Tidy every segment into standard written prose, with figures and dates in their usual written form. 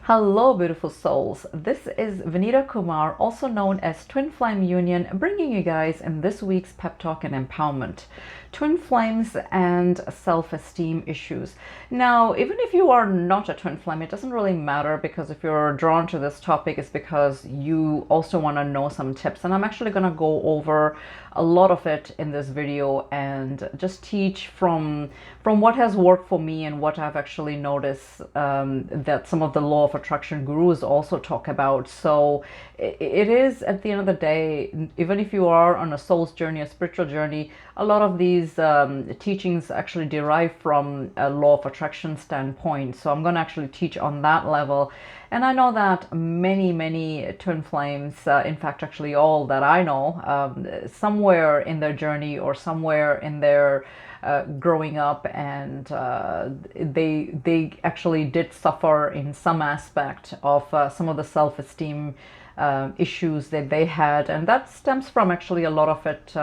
Hello, beautiful souls. This is Vanita Kumar, also known as Twinflameunion, bringing you guys in this week's pep talk and empowerment. Twin flames and self-esteem issues. Now, even if you are not a twin flame, it doesn't really matter, because if you're drawn to this topic, it's because you also want to know some tips. And I'm actually going to go over a lot of it in this video and just teach from what has worked for me and what I've actually noticed that some of the law of attraction gurus also talk about. So it is, at the end of the day, even if you are on a soul's journey, a spiritual journey, a lot of these teachings actually derive from a law of attraction standpoint. So I'm going to actually teach on that level. And I know that many twin flames, in fact, actually all that I know, somewhere in their journey or somewhere in their growing up, and they actually did suffer in some aspect of some of the self-esteem issues that they had, and that stems from actually a lot of it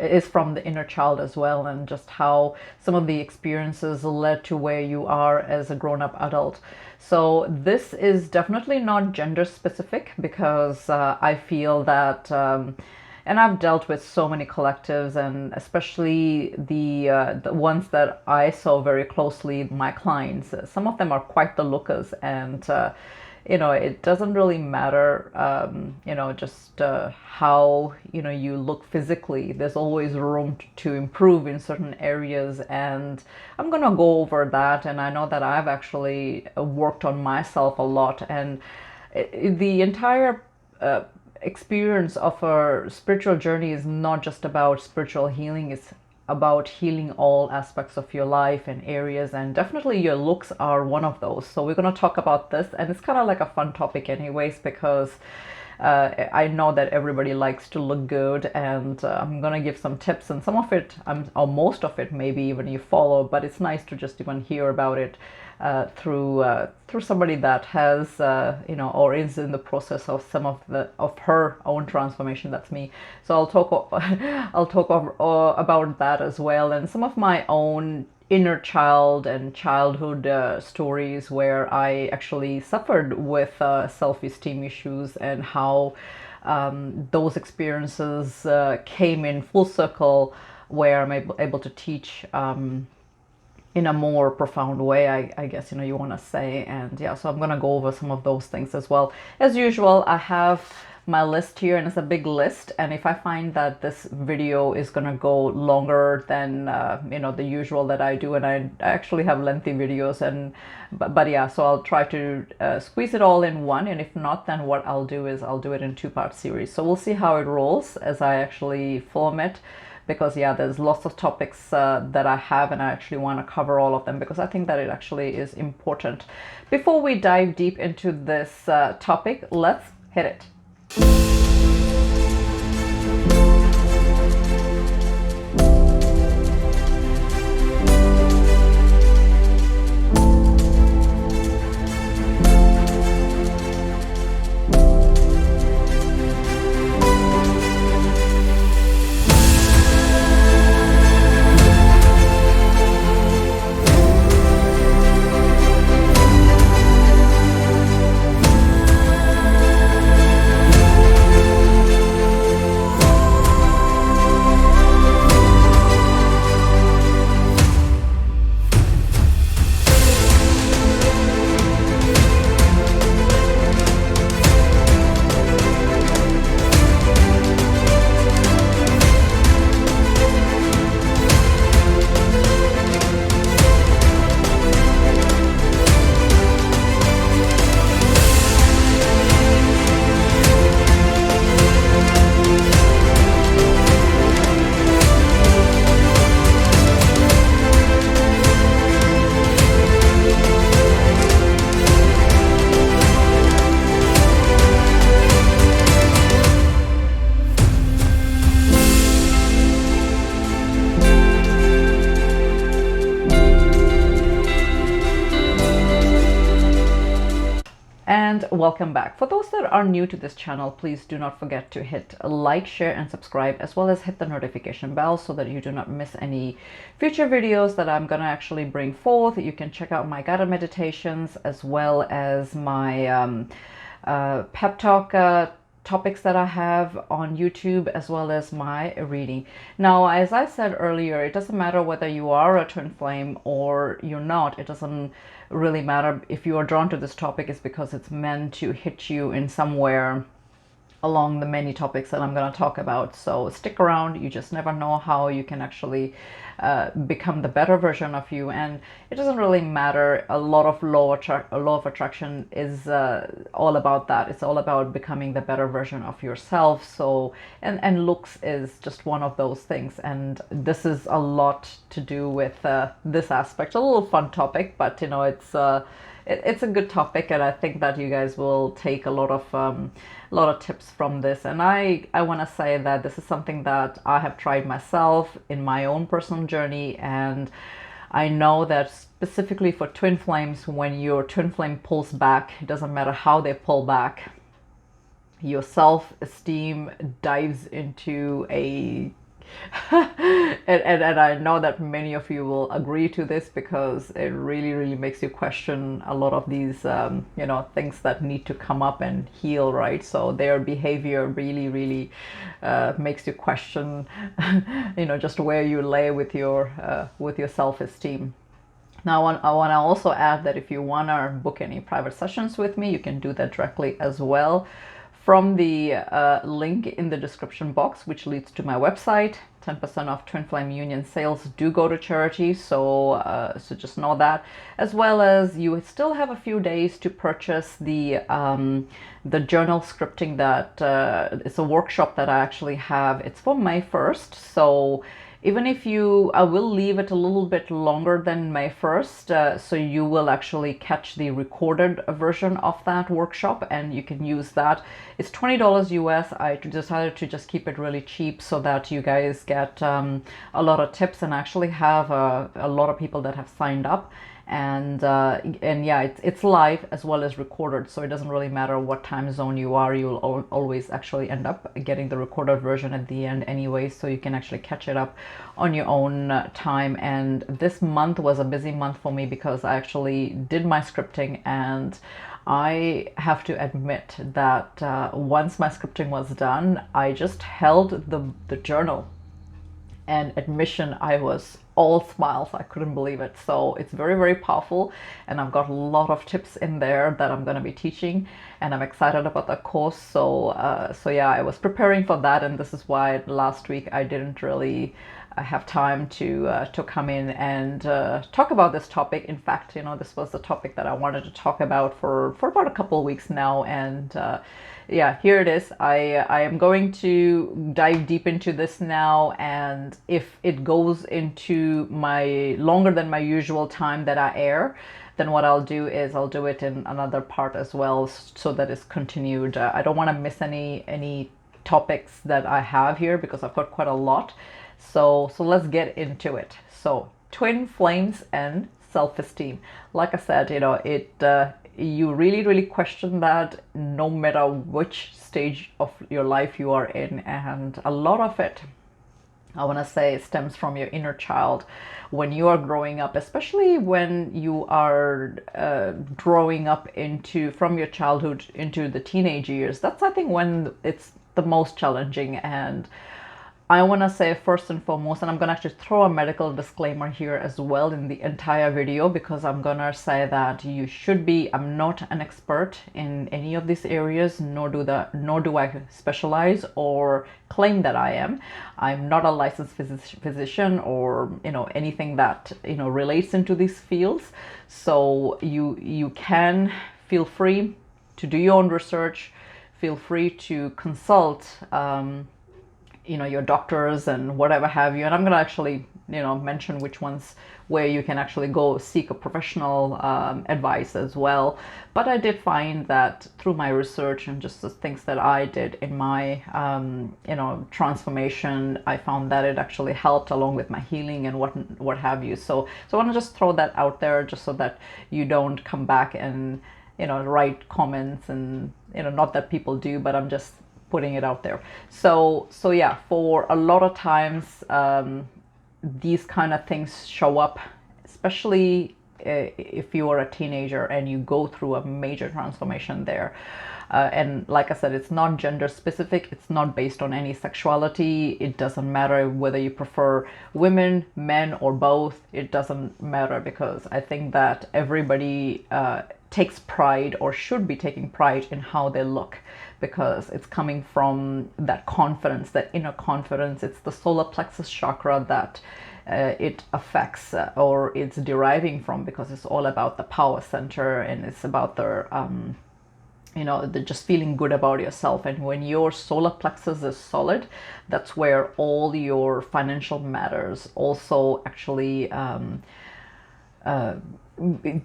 is from the inner child as well, and just how some of the experiences led to where you are as a grown-up adult. So this is definitely not gender specific, because I feel that and I've dealt with so many collectives, and especially the ones that I saw very closely, my clients. Some of them are quite the lookers, and it doesn't really matter, just how, you look physically. There's always room to improve in certain areas, and I'm gonna go over that. And I know that I've actually worked on myself a lot, and the entire experience of a spiritual journey is not just about spiritual healing. It's about healing all aspects of your life and areas, and definitely your looks are one of those. So we're going to talk about this, and it's kind of like a fun topic anyways, because I know that everybody likes to look good, and I'm going to give some tips, and some of it, or most of it, maybe even you follow, but it's nice to just even hear about it through somebody that has or is in the process of some of her own transformation. That's me. So I'll talk about that as well, and some of my own inner child and childhood stories where I actually suffered with self-esteem issues, and how those experiences came in full circle, where I'm able to teach in a more profound way, I guess you want to say. And yeah, so I'm gonna go over some of those things as well. As usual, I have my list here, and it's a big list, and if I find that this video is gonna go longer than the usual that I do, and I actually have lengthy videos, and but yeah, so I'll try to squeeze it all in one, and if not, then what I'll do is I'll do it in two-part series. So we'll see how it rolls as I actually film it, because yeah, there's lots of topics that I have, and I actually want to cover all of them, because I think that it actually is important. Before we dive deep into this topic, let's hit it. and welcome back. For those that are new to this channel, please do not forget to hit like, share, and subscribe, as well as hit the notification bell so that you do not miss any future videos that I'm going to actually bring forth. You can check out my guided meditations as well as my pep talk topics that I have on YouTube, as well as my reading. Now, as I said earlier, it doesn't matter whether you are a twin flame or you're not. It doesn't really matter. If you are drawn to this topic, it's because it's meant to hit you in somewhere along the many topics that I'm going to talk about. So stick around. You just never know how you can actually become the better version of you. And it doesn't really matter. A lot of law of attraction is all about that. It's all about becoming the better version of yourself. So and looks is just one of those things. And this is a lot to do with this aspect. A little fun topic, but you know, it's a good topic, and I think that you guys will take a lot of tips from this. And I want to say that this is something that I have tried myself in my own personal journey, and I know that specifically for twin flames, when your twin flame pulls back, it doesn't matter how they pull back, your self-esteem dives into a and I know that many of you will agree to this, because it really makes you question a lot of these you know, things that need to come up and heal, right? So their behavior really makes you question you know, just where you lay with your self-esteem. Now, I want to also add that if you want to book any private sessions with me, you can do that directly as well from the link in the description box, which leads to my website. 10% off Twinflameunion sales do go to charity, so so just know that. As well as you still have a few days to purchase the journal scripting that it's a workshop that I actually have. It's for May 1st, so even if I will leave it a little bit longer than May 1st, so you will actually catch the recorded version of that workshop, and you can use that. It's $20 US. I decided to just keep it really cheap so that you guys get a lot of tips, and actually have a lot of people that have signed up. And yeah, it's live as well as recorded, so it doesn't really matter what time zone you are. You'll always actually end up getting the recorded version at the end anyway, so you can actually catch it up on your own time. And this month was a busy month for me, because I actually did my scripting, and I have to admit that once my scripting was done, I just held the journal, and admission, I was all smiles. I couldn't believe it. So it's very powerful, and I've got a lot of tips in there that I'm going to be teaching, and I'm excited about the course. So so yeah, I was preparing for that, and this is why last week I didn't really have time to come in and talk about this topic. In fact, you know, this was the topic that I wanted to talk about for about a couple of weeks now, and yeah, here it is. I am going to dive deep into this now, and if it goes into my longer than my usual time that I air, then what I'll do is I'll do it in another part as well, so that it's continued. I don't want to miss any topics that I have here, because I've got quite a lot. So let's get into it. So twin flames and self-esteem. Like I said, you know, you really question that no matter which stage of your life you are in, and a lot of it, I want to say, stems from your inner child when you are growing up, especially when you are growing up from your childhood into the teenage years. That's, I think, when it's the most challenging. And I want to say, first and foremost, and I'm going to actually throw a medical disclaimer here as well in the entire video, because I'm going to say that you should be, I'm not an expert in any of these areas, nor do I specialize or claim that I am. I'm not a licensed physician or, you know, anything that, you know, relates into these fields. So you can feel free to do your own research, feel free to consult you know, your doctors and whatever have you. And I'm going to actually, you know, mention which ones where you can actually go seek a professional advice as well. But I did find that through my research and just the things that I did in my, you know, transformation, I found that it actually helped along with my healing and what have you. So I want to just throw that out there, just so that you don't come back and write comments, and not that people do, but I'm just putting it out there. So yeah, for a lot of times these kind of things show up, especially if you are a teenager and you go through a major transformation there. And like I said, it's not gender specific. It's not based on any sexuality. It doesn't matter whether you prefer women, men, or both. It doesn't matter, because I think that everybody takes pride, or should be taking pride, in how they look, because it's coming from that confidence, that inner confidence. It's the solar plexus chakra that it affects, or it's deriving from, because it's all about the power center, and it's about the just feeling good about yourself. And when your solar plexus is solid, that's where all your financial matters also actually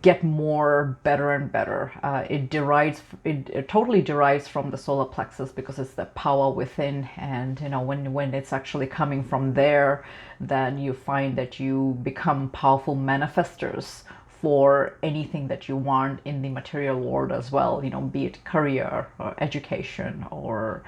get more better and better. It totally derives from the solar plexus, because it's the power within. And when it's actually coming from there, then you find that you become powerful manifestors for anything that you want in the material world as well, be it career or education or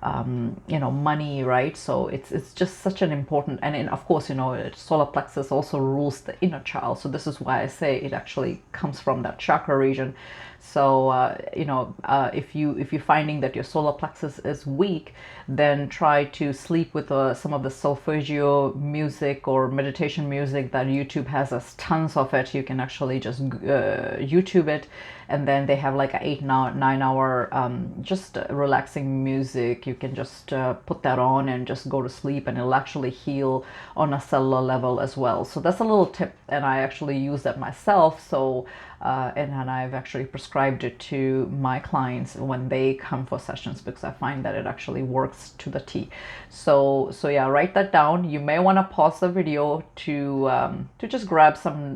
money, right? So it's just such an important, and of course, solar plexus also rules the inner child. So this is why I say it actually comes from that chakra region. So if you're finding that your solar plexus is weak, then try to sleep with some of the solfeggio music or meditation music that YouTube has. Tons of it. You can actually just YouTube it, and then they have like a 9 hour just relaxing music. You can just put that on and just go to sleep, and it'll actually heal on a cellular level as well. So that's a little tip, and I actually use that myself. So and I've actually prescribed it to my clients when they come for sessions, because I find that it actually works to the T. So yeah, write that down. You may want to pause the video to just grab some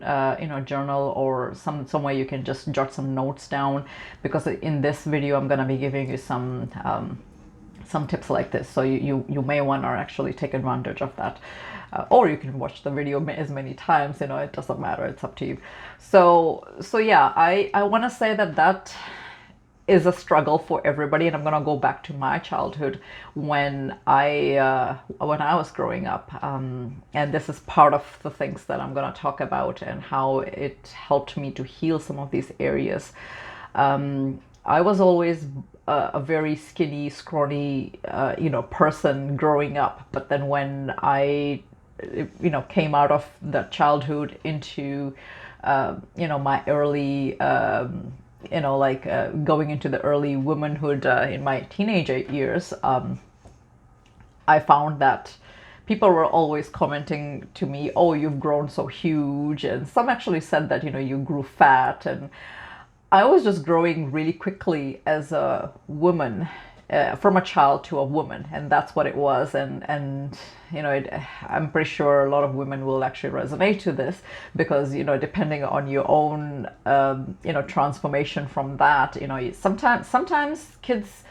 journal, or somewhere you can just jot some notes down, because in this video I'm going to be giving you some tips like this. So you may want to actually take advantage of that. Or you can watch the video as many times, it doesn't matter, it's up to you. So yeah, I want to say that is a struggle for everybody. And I'm going to go back to my childhood when I was growing up. And this is part of the things that I'm going to talk about, and how it helped me to heal some of these areas. I was always a very skinny, scrawny, person growing up. But then when I came out of the childhood into my early going into the early womanhood in my teenager years, I found that people were always commenting to me, "Oh, you've grown so huge," and some actually said that you grew fat. And I was just growing really quickly as a woman, from a child to a woman, and that's what it was. And I'm pretty sure a lot of women will actually resonate to this, because depending on your own transformation from that, sometimes kids,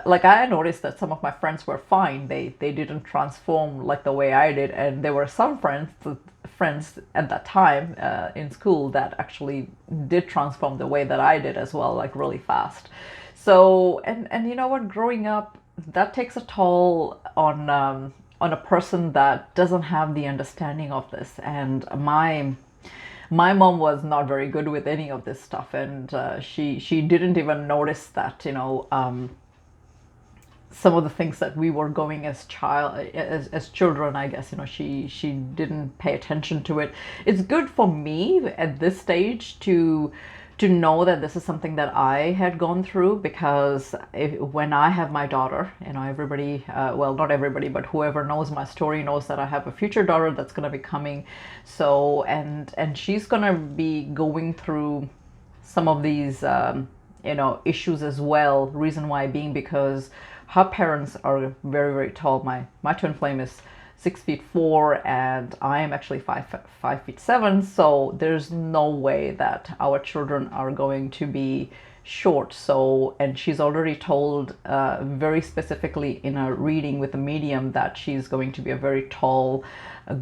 like I noticed that some of my friends were fine. They didn't transform like the way I did, and there were some friends at that time in school that actually did transform the way that I did as well, like really fast. So and you know what, growing up, that takes a toll on a person that doesn't have the understanding of this. And my mom was not very good with any of this stuff, and she didn't even notice that some of the things that we were going as children, I guess, she didn't pay attention to it. It's good for me at this stage to know that this is something that I had gone through, because when I have my daughter, everybody, well, not everybody, but whoever knows my story knows that I have a future daughter that's going to be coming. So, and she's going to be going through some of these, issues as well. Reason why being because her parents are very, very tall. My twin flame is 6'4", and I am actually 5'7". So there's no way that our children are going to be short. So, and she's already told very specifically in a reading with a medium that she's going to be a very tall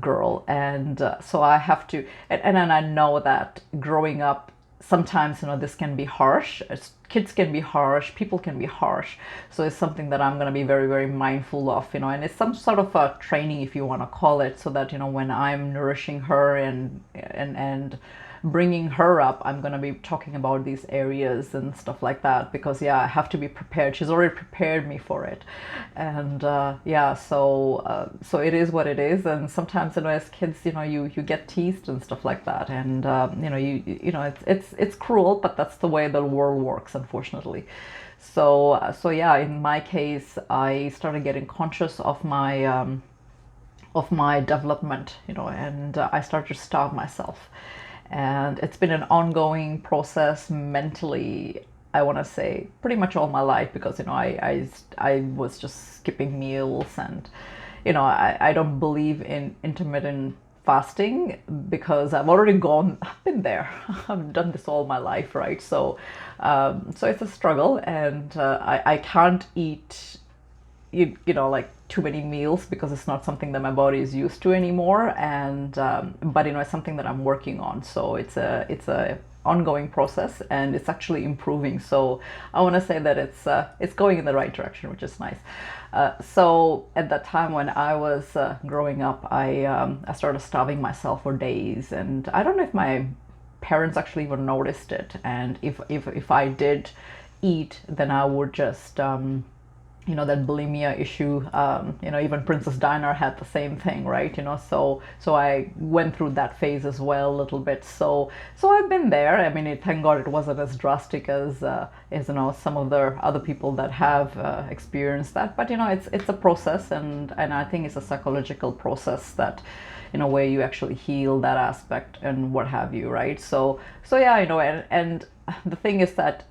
girl. And so I have to, and I know that growing up sometimes, you know, this can be harsh. Kids can be harsh, people can be harsh. So it's something that I'm going to be very, very mindful of, you know, and it's some sort of a training, if you want to call it, so that, you know, when I'm nourishing her and bringing her up, I'm going to be talking about these areas and stuff like that, because yeah, I have to be prepared. She's already prepared me for it. And yeah, so it is what it is. And sometimes, you know, as kids, you know, you get teased and stuff like that, and you know, you know, it's cruel, but that's the way the world works, unfortunately. So yeah, in my case, I started getting conscious of my development, you know, and I started to starve myself. And it's been an ongoing process mentally, I want to say, pretty much all my life, because, you know, I was just skipping meals, and, you know, I don't believe in intermittent fasting, because I've been there. I've done this all my life, right? So it's a struggle, and I can't eat, you know, like too many meals, because it's not something that my body is used to anymore. And but, you know, it's something that I'm working on. So it's a ongoing process, and it's actually improving. So I want to say that it's going in the right direction, which is nice. So at that time when I was growing up, I started starving myself for days, and I don't know if my parents actually even noticed it. And if I did eat, then I would just you know, that bulimia issue, you know, even Princess Diana had the same thing, right? You know, so I went through that phase as well a little bit. So I've been there. I mean, thank God it wasn't as drastic as you know, some of the other people that have experienced that. But, you know, it's a process, and I think it's a psychological process that, you know, where you actually heal that aspect and what have you, right? So yeah, you know, and the thing is that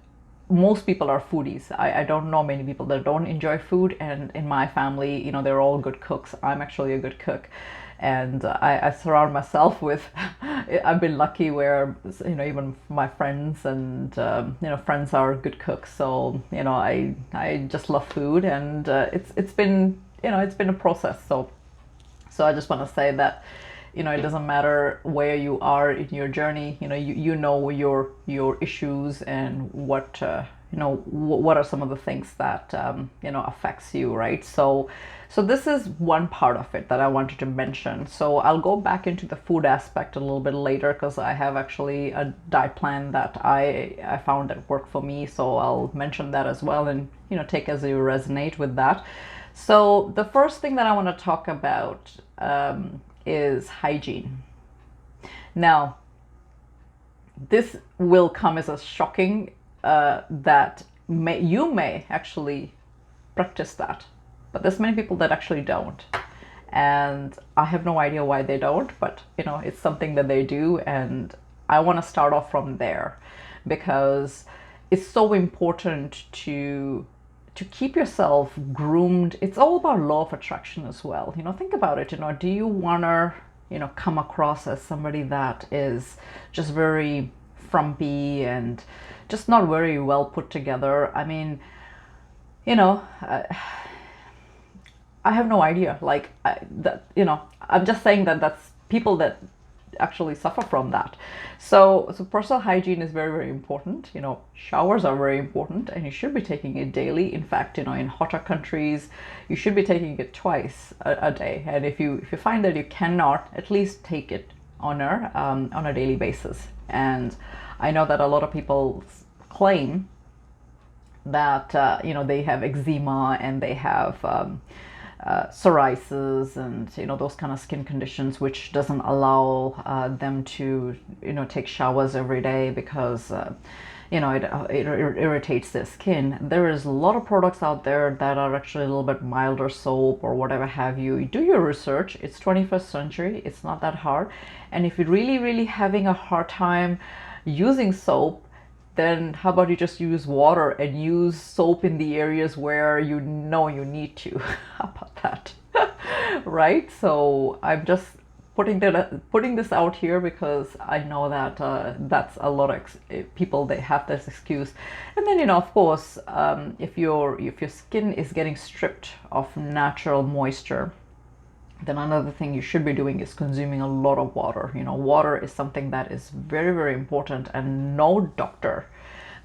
most people are foodies. I don't know many people that don't enjoy food, and in my family, you know, they're all good cooks. I'm actually a good cook, and I surround myself with I've been lucky where, you know, even my friends and you know, friends are good cooks. So, you know, I just love food, and it's been, you know, it's been a process. So I just want to say that, you know, it doesn't matter where you are in your journey. You know, you know your issues, and what you know, what are some of the things that you know, affects you, right? So this is one part of it that I wanted to mention. So I'll go back into the food aspect a little bit later, because I have actually a diet plan that I found that worked for me. So I'll mention that as well, and, you know, take as you resonate with that. So the first thing that I want to talk about is hygiene. Now, this will come as a shocking that you may actually practice that, but there's many people that actually don't, and I have no idea why they don't, but, you know, it's something that they do, and I want to start off from there, because it's so important to keep yourself groomed. It's all about law of attraction as well. You know, think about it. You know, do you want to, you know, come across as somebody that is just very frumpy and just not very well put together? I mean, you know, I have no idea. Like, that, you know, I'm just saying that that's people that actually suffer from that. So personal hygiene is very, very important. You know, showers are very important, and you should be taking it daily. In fact, you know, in hotter countries, you should be taking it twice a day. And if you find that you cannot, at least take it on a daily basis. And I know that a lot of people claim that you know, they have eczema, and they have psoriasis, and, you know, those kind of skin conditions, which doesn't allow them to, you know, take showers every day, because you know, it irritates their skin. There is a lot of products out there that are actually a little bit milder soap or whatever have you. You do your research. It's 21st century. It's not that hard. And if you're really having a hard time using soap, then how about you just use water and use soap in the areas where you know you need to. How about that? Right? So I'm just putting this out here, because I know that that's a lot of people, they have this excuse. And then, you know, of course, if your skin is getting stripped of natural moisture, then another thing you should be doing is consuming a lot of water. You know, water is something that is very, very important, and no doctor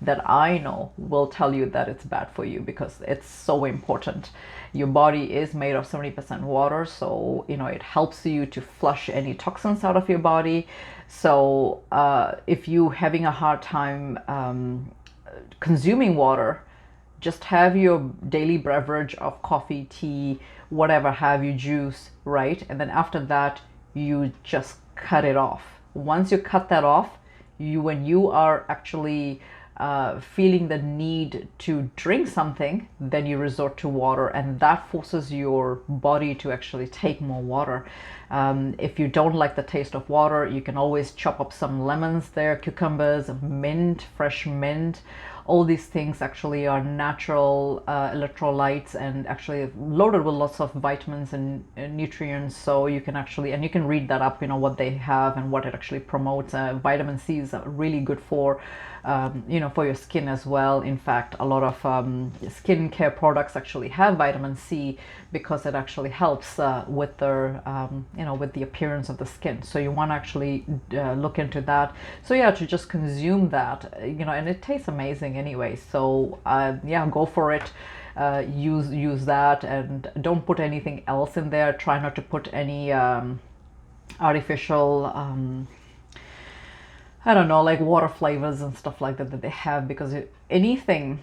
that I know will tell you that it's bad for you, because it's so important. Your body is made of 70% water, so you know it helps you to flush any toxins out of your body. So if you having a hard time consuming water, just have your daily beverage of coffee, tea, whatever have you, juice, right? And then after that, you just cut it off. Once you cut that off, when you are actually feeling the need to drink something, then you resort to water, and that forces your body to actually take more water. If you don't like the taste of water, you can always chop up some lemons there, cucumbers, mint, fresh mint. All these things actually are natural electrolytes, and actually loaded with lots of vitamins and nutrients. So you can actually, and you can read that up, you know, what they have and what it actually promotes. Vitamin C is really good for you know, for your skin as well. In fact, a lot of skincare products actually have vitamin C, because it actually helps with their you know, with the appearance of the skin. So you want to actually look into that. So yeah, to just consume that, you know, and it tastes amazing anyway. So yeah, go for it. Use that, and don't put anything else in there. Try not to put any artificial I don't know, like water flavors and stuff like that they have, because anything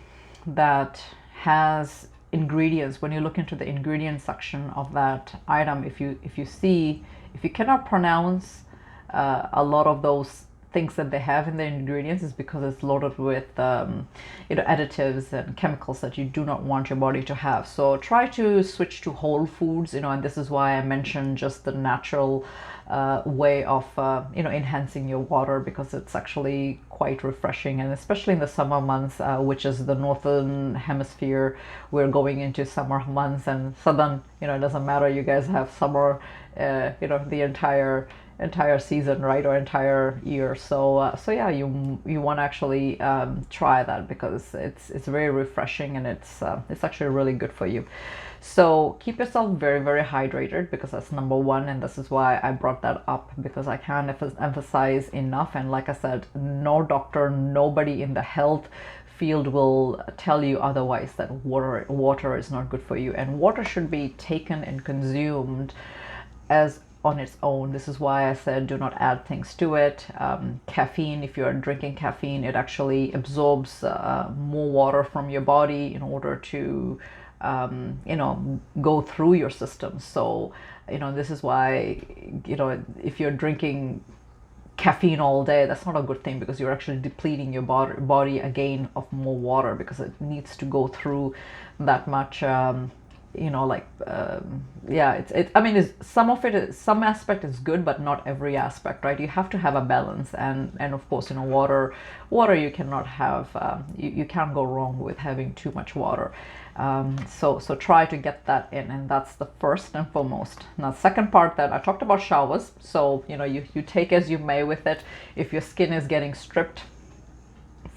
that has ingredients, when you look into the ingredient section of that item, if you cannot pronounce a lot of those things that they have in the ingredients, is because it's loaded with you know, additives and chemicals that you do not want your body to have. So try to switch to whole foods, you know, and this is why I mentioned just the natural way of you know, enhancing your water, because it's actually quite refreshing. And especially in the summer months, which is the northern hemisphere, we're going into summer months, and southern, you know, it doesn't matter, you guys have summer you know, the entire season, right, or entire year. So so yeah, you want to actually try that, because it's very refreshing, and it's actually really good for you. So keep yourself very, very hydrated, because that's number one, and this is why I brought that up, because I can't emphasize enough. And like I said, no doctor, nobody in the health field will tell you otherwise, that water is not good for you, and water should be taken and consumed as on its own. This is why I said do not add things to it. Caffeine, if you are drinking caffeine, it actually absorbs more water from your body in order to you know, go through your system. So you know, this is why, you know, if you're drinking caffeine all day, that's not a good thing, because you're actually depleting your body again of more water, because it needs to go through that much you know, like yeah, I mean, some of it is, some aspect is good, but not every aspect, right? You have to have a balance, and of course, you know, water you cannot have you can't go wrong with having too much water. So try to get that in, and that's the first and foremost. Now, second part, that I talked about showers. So you know, you take as you may with it. If your skin is getting stripped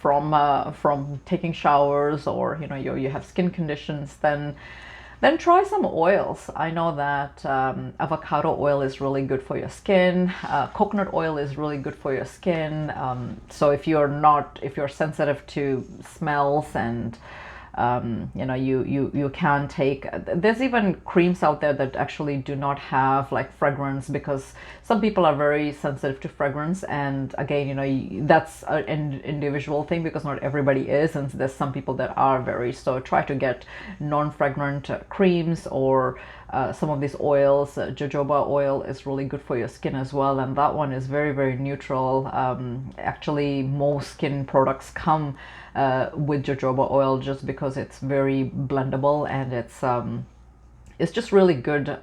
from taking showers, or you know, you have skin conditions, then try some oils. I know that avocado oil is really good for your skin. Coconut oil is really good for your skin. So if you're sensitive to smells, and you know, you can take, there's even creams out there that actually do not have like fragrance, because some people are very sensitive to fragrance. And again, you know, that's an individual thing, because not everybody is, and there's some people that are very. So try to get non-fragrant creams, or some of these oils. Jojoba oil is really good for your skin as well, and that one is very, very neutral. Actually, most skin products come with jojoba oil, just because it's very blendable, and it's just really good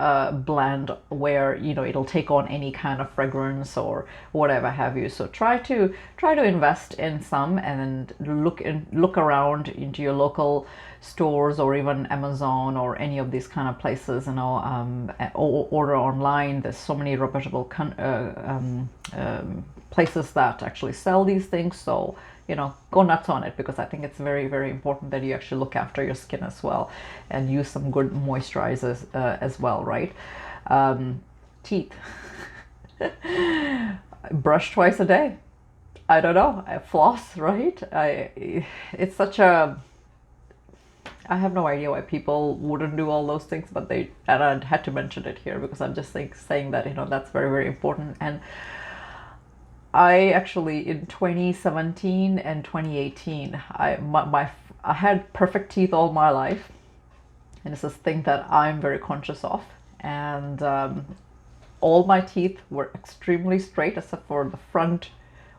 blend, where you know, it'll take on any kind of fragrance or whatever have you. So try to invest in some, and look around into your local stores, or even Amazon, or any of these kind of places, you know, or order online. There's so many reputable places that actually sell these things. So you know, go nuts on it, because I think it's very, very important that you actually look after your skin as well, and use some good moisturizers as well, right? Teeth. Brush twice a day. I don't know. I floss, right? It's such a, I have no idea why people wouldn't do all those things, but they, and I had to mention it here because I'm just saying that, that's very, very important. And I actually, in 2017 and 2018, I had perfect teeth all my life. And it's this thing that I'm very conscious of. And all my teeth were extremely straight except for the front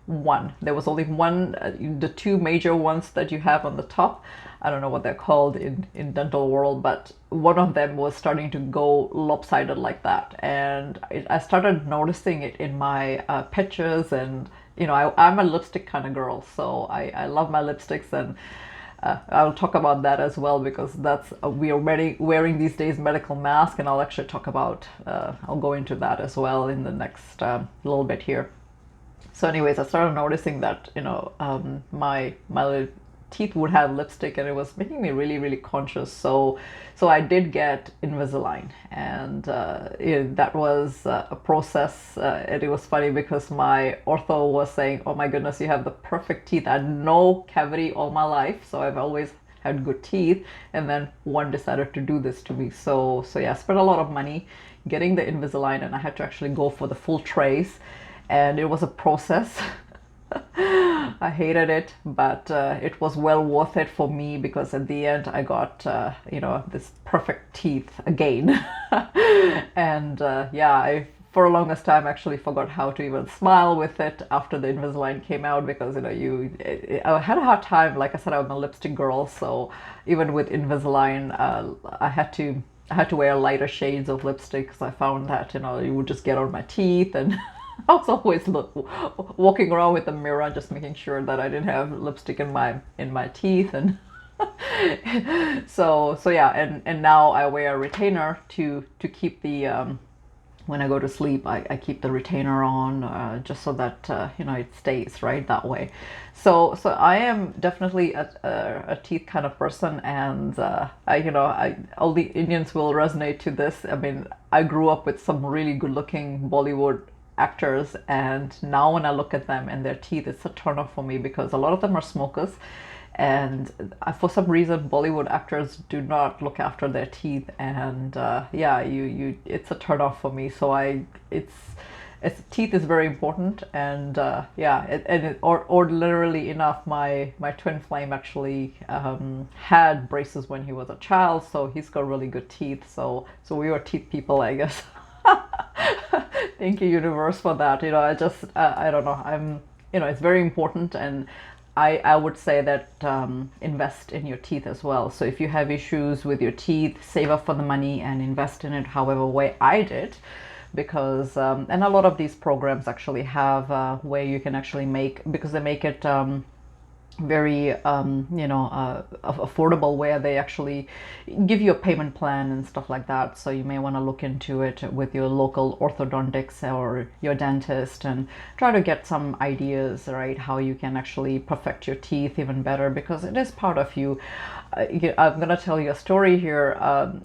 one. There was only one, the two major ones that you have on the top. I don't know what they're called in dental world, but one of them was starting to go lopsided like that. And I started noticing it in my pictures. And, I'm a lipstick kind of girl. So I love my lipsticks, and I'll talk about that as well, because that's we are wearing these days medical mask, and I'll actually talk about I'll go into that as well in the next little bit here. So anyways, I started noticing that my teeth would have lipstick, and it was making me really, really conscious. So I did get Invisalign, and that was a process. And it was funny because my ortho was saying, "Oh my goodness, you have the perfect teeth. I had no cavity all my life, so I've always had good teeth." And then one decided to do this to me. So yeah, I spent a lot of money getting the Invisalign, and I had to actually go for the full trays, and it was a process. I hated it, but it was well worth it for me, because at the end I got this perfect teeth again. And I for the longest time actually forgot how to even smile with it after the Invisalign came out, because I had a hard time. Like I said, I'm a lipstick girl, so even with Invisalign, I had to wear lighter shades of lipstick, because I found that it would just get on my teeth. And I was always walking around with a mirror, just making sure that I didn't have lipstick in my teeth. And so yeah, and now I wear a retainer to keep the when I go to sleep, I keep the retainer on, just so that it stays right that way. So I am definitely a teeth kind of person, and all the Indians will resonate to this. I mean, I grew up with some really good looking Bollywood actors, and now when I look at them and their teeth, it's a turn off for me, because a lot of them are smokers, and for some reason Bollywood actors do not look after their teeth. And it's a turn off for me. So teeth is very important. And ordinarily enough, my twin flame actually had braces when he was a child, so he's got really good teeth. So we were teeth people, I guess. Thank you, universe, for that. I don't know. It's very important, and I would say that invest in your teeth as well. So if you have issues with your teeth, save up for the money and invest in it however way I did, because and a lot of these programs actually have where you can actually because they make it very affordable, where they actually give you a payment plan and stuff like that. So you may want to look into it with your local orthodontics or your dentist, and try to get some ideas, right, how you can actually perfect your teeth even better, because it is part of you. I'm gonna tell you a story here.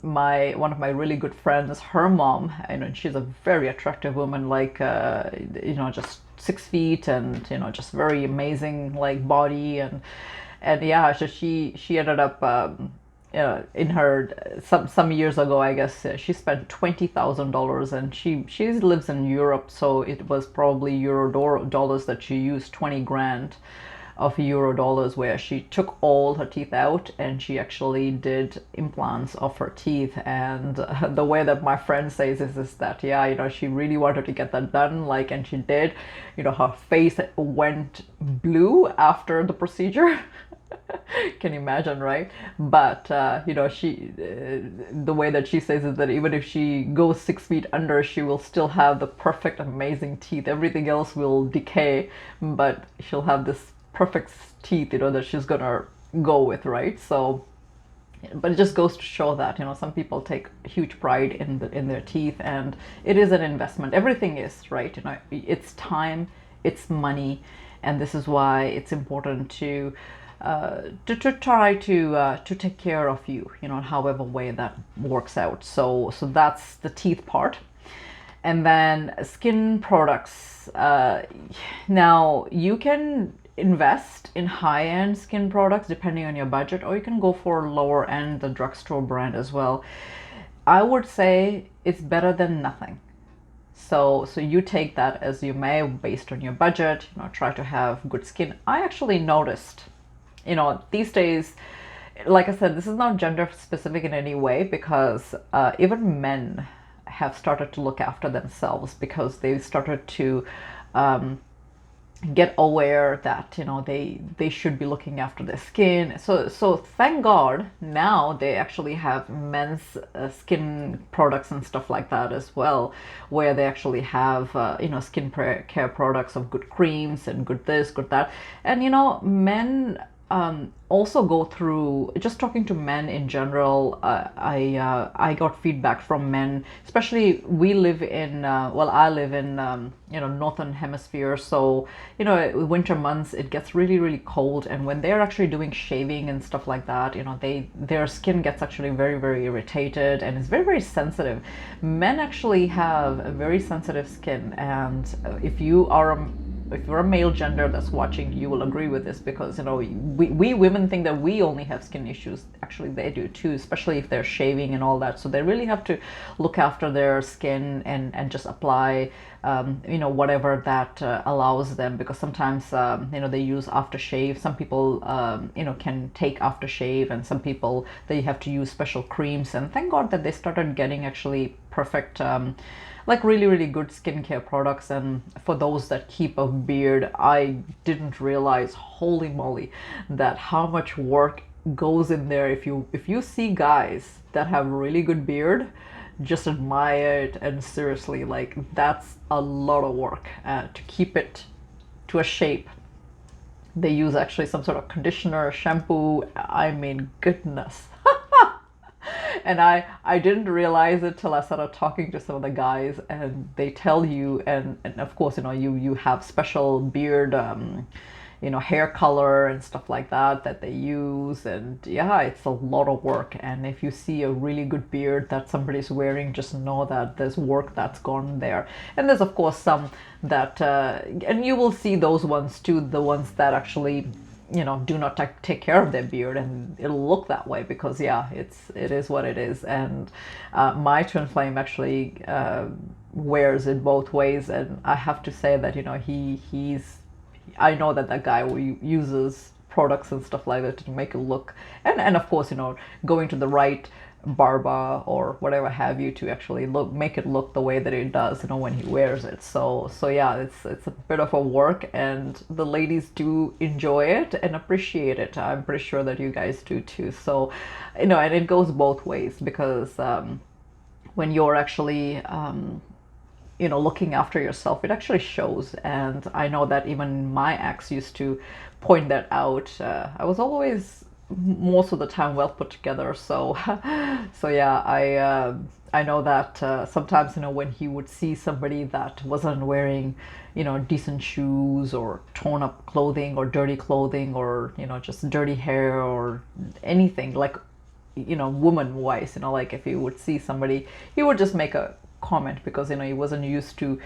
One of my really good friends, her mom, she's a very attractive woman, like just 6 feet, and just very amazing like body, and yeah, so she ended up in her some years ago, I guess, she spent $20,000, and she lives in Europe, so it was probably euro dollars that she used, 20 grand of euro dollars, where she took all her teeth out, and she actually did implants of her teeth. And the way that my friend says is that she really wanted to get that done, like, and she did. Her face went blue after the procedure. Can you imagine, right? But she the way that she says is that even if she goes 6 feet under, she will still have the perfect, amazing teeth. Everything else will decay, but she'll have this perfect teeth, that she's gonna go with, right? So, but it just goes to show that some people take huge pride in their teeth, and it is an investment. Everything is, right? It's time, it's money, and this is why it's important to try to take care of you, however way that works out. So that's the teeth part. And then skin products. Now you can invest in high-end skin products depending on your budget, or you can go for lower end, the drugstore brand as well. I would say it's better than nothing. So you take that as you may, based on your budget, try to have good skin. I actually noticed, these days, like I said, this is not gender specific in any way, because even men have started to look after themselves, because they started to get aware that they should be looking after their skin. So thank God now they actually have men's skin products and stuff like that as well, where they actually have skin care products of good creams and good this, good that. And men also go through, just talking to men in general, I got feedback from men, especially we live in, I live in, northern hemisphere. So, winter months, it gets really, really cold. And when they're actually doing shaving and stuff like that, their skin gets actually very, very irritated and it's very, very sensitive. Men actually have a very sensitive skin. And if you're a male gender that's watching, you will agree with this, because we women think that we only have skin issues. Actually they do too, especially if they're shaving and all that. So they really have to look after their skin and just apply whatever that allows them, because sometimes they use aftershave. Some people can take aftershave, and some people, they have to use special creams. And thank God that they started getting actually perfect like really, really good skincare products. And for those that keep a beard, I didn't realize, holy moly, that how much work goes in there. If you see guys that have really good beard, just admire it. And seriously, like, that's a lot of work to keep it to a shape. They use actually some sort of conditioner, shampoo. I mean, goodness. And I didn't realize it till I started talking to some of the guys, and they tell you, and of course, you have special beard, hair color and stuff like that they use. And yeah, it's a lot of work. And if you see a really good beard that somebody's wearing, just know that there's work that's gone there. And there's of course some that, and you will see those ones too, the ones that actually do not take care of their beard, and it'll look that way, because yeah, it is what it is. And my twin flame actually wears it both ways. And I have to say that I know that guy uses products and stuff like that to make it look, and of course going to the right barber or whatever have you, to actually make it look the way that it does when he wears it. So yeah, it's a bit of a work, and the ladies do enjoy it and appreciate it. I'm pretty sure that you guys do too. So and it goes both ways, because when you're actually looking after yourself, it actually shows. And I know that even my ex used to point that out. I was always most of the time well put together. So yeah, I know that sometimes when he would see somebody that wasn't wearing decent shoes, or torn up clothing, or dirty clothing, or just dirty hair, or anything like woman wise, like if he would see somebody, he would just make a comment, because he wasn't used to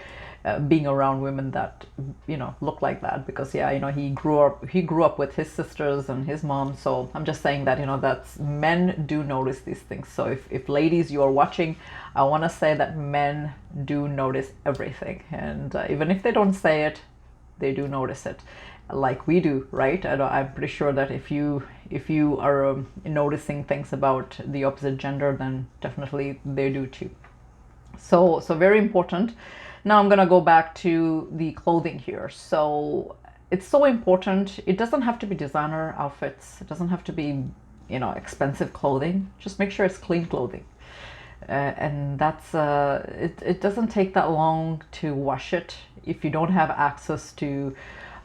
being around women that look like that, because yeah, he grew up with his sisters and his mom. So I'm just saying that that's, men do notice these things. So if ladies, you are watching, I want to say that men do notice everything. And even if they don't say it, they do notice it, like we do, right? And I'm pretty sure that if you are noticing things about the opposite gender, then definitely they do too. So very important. Now I'm gonna go back to the clothing here. So it's so important. It doesn't have to be designer outfits. It doesn't have to be, expensive clothing. Just make sure it's clean clothing. And that's, it doesn't take that long to wash it. If you don't have access to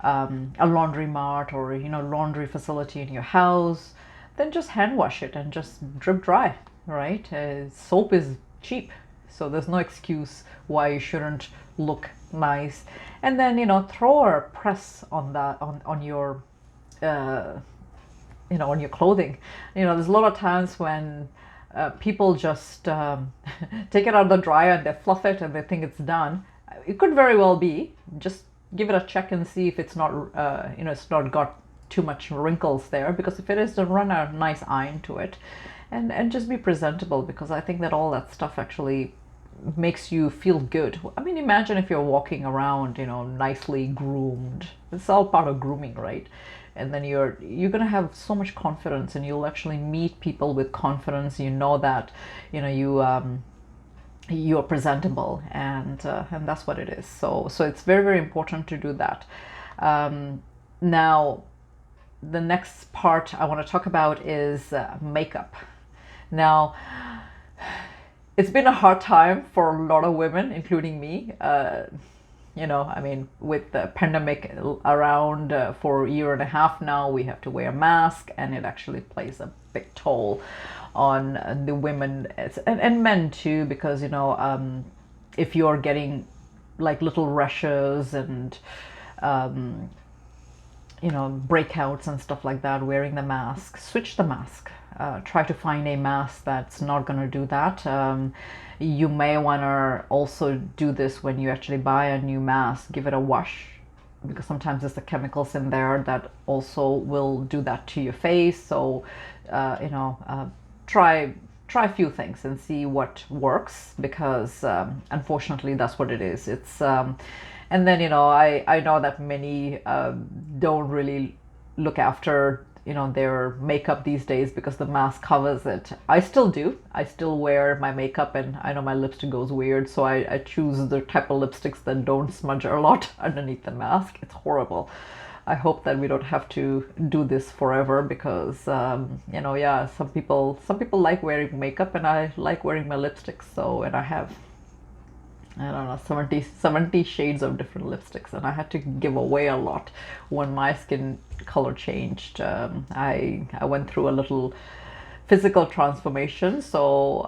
a laundry mart, or, laundry facility in your house, then just hand wash it and just drip dry, right? Soap is cheap. So there's no excuse why you shouldn't look nice. And then throw a press on that, on your on your clothing. There's a lot of times when people just take it out of the dryer and they fluff it and they think it's done. It could very well be. Just give it a check and see if it's not, it's not got too much wrinkles there, because if it is, then run a nice iron to it and just be presentable, because I think that all that stuff actually makes you feel good. I mean, imagine if you're walking around, nicely groomed. It's all part of grooming, right? And then you're gonna have so much confidence, and you'll actually meet people with confidence. You know that, you're presentable, and that's what it is. So it's very, very important to do that. Now, the next part I want to talk about is makeup. Now, it's been a hard time for a lot of women, including me. With the pandemic around for a year and a half now, we have to wear a mask, and it actually plays a big toll on the women and men too, because if you're getting like little rashes and breakouts and stuff like that, wearing the mask, switch the mask. Try to find a mask that's not going to do that. You may want to also do this when you actually buy a new mask. Give it a wash, because sometimes there's the chemicals in there that also will do that to your face. So, try a few things and see what works, because unfortunately that's what it is. It's and then I know that many don't really look after their makeup these days, because the mask covers it. I still do. I still wear my makeup, and I know my lipstick goes weird, so I choose the type of lipsticks that don't smudge a lot underneath the mask. It's horrible. I hope that we don't have to do this forever, because some people like wearing makeup, and I like wearing my lipsticks. So, and I have, I don't know, 70 shades of different lipsticks, and I had to give away a lot when my skin color changed. I went through a little physical transformation, so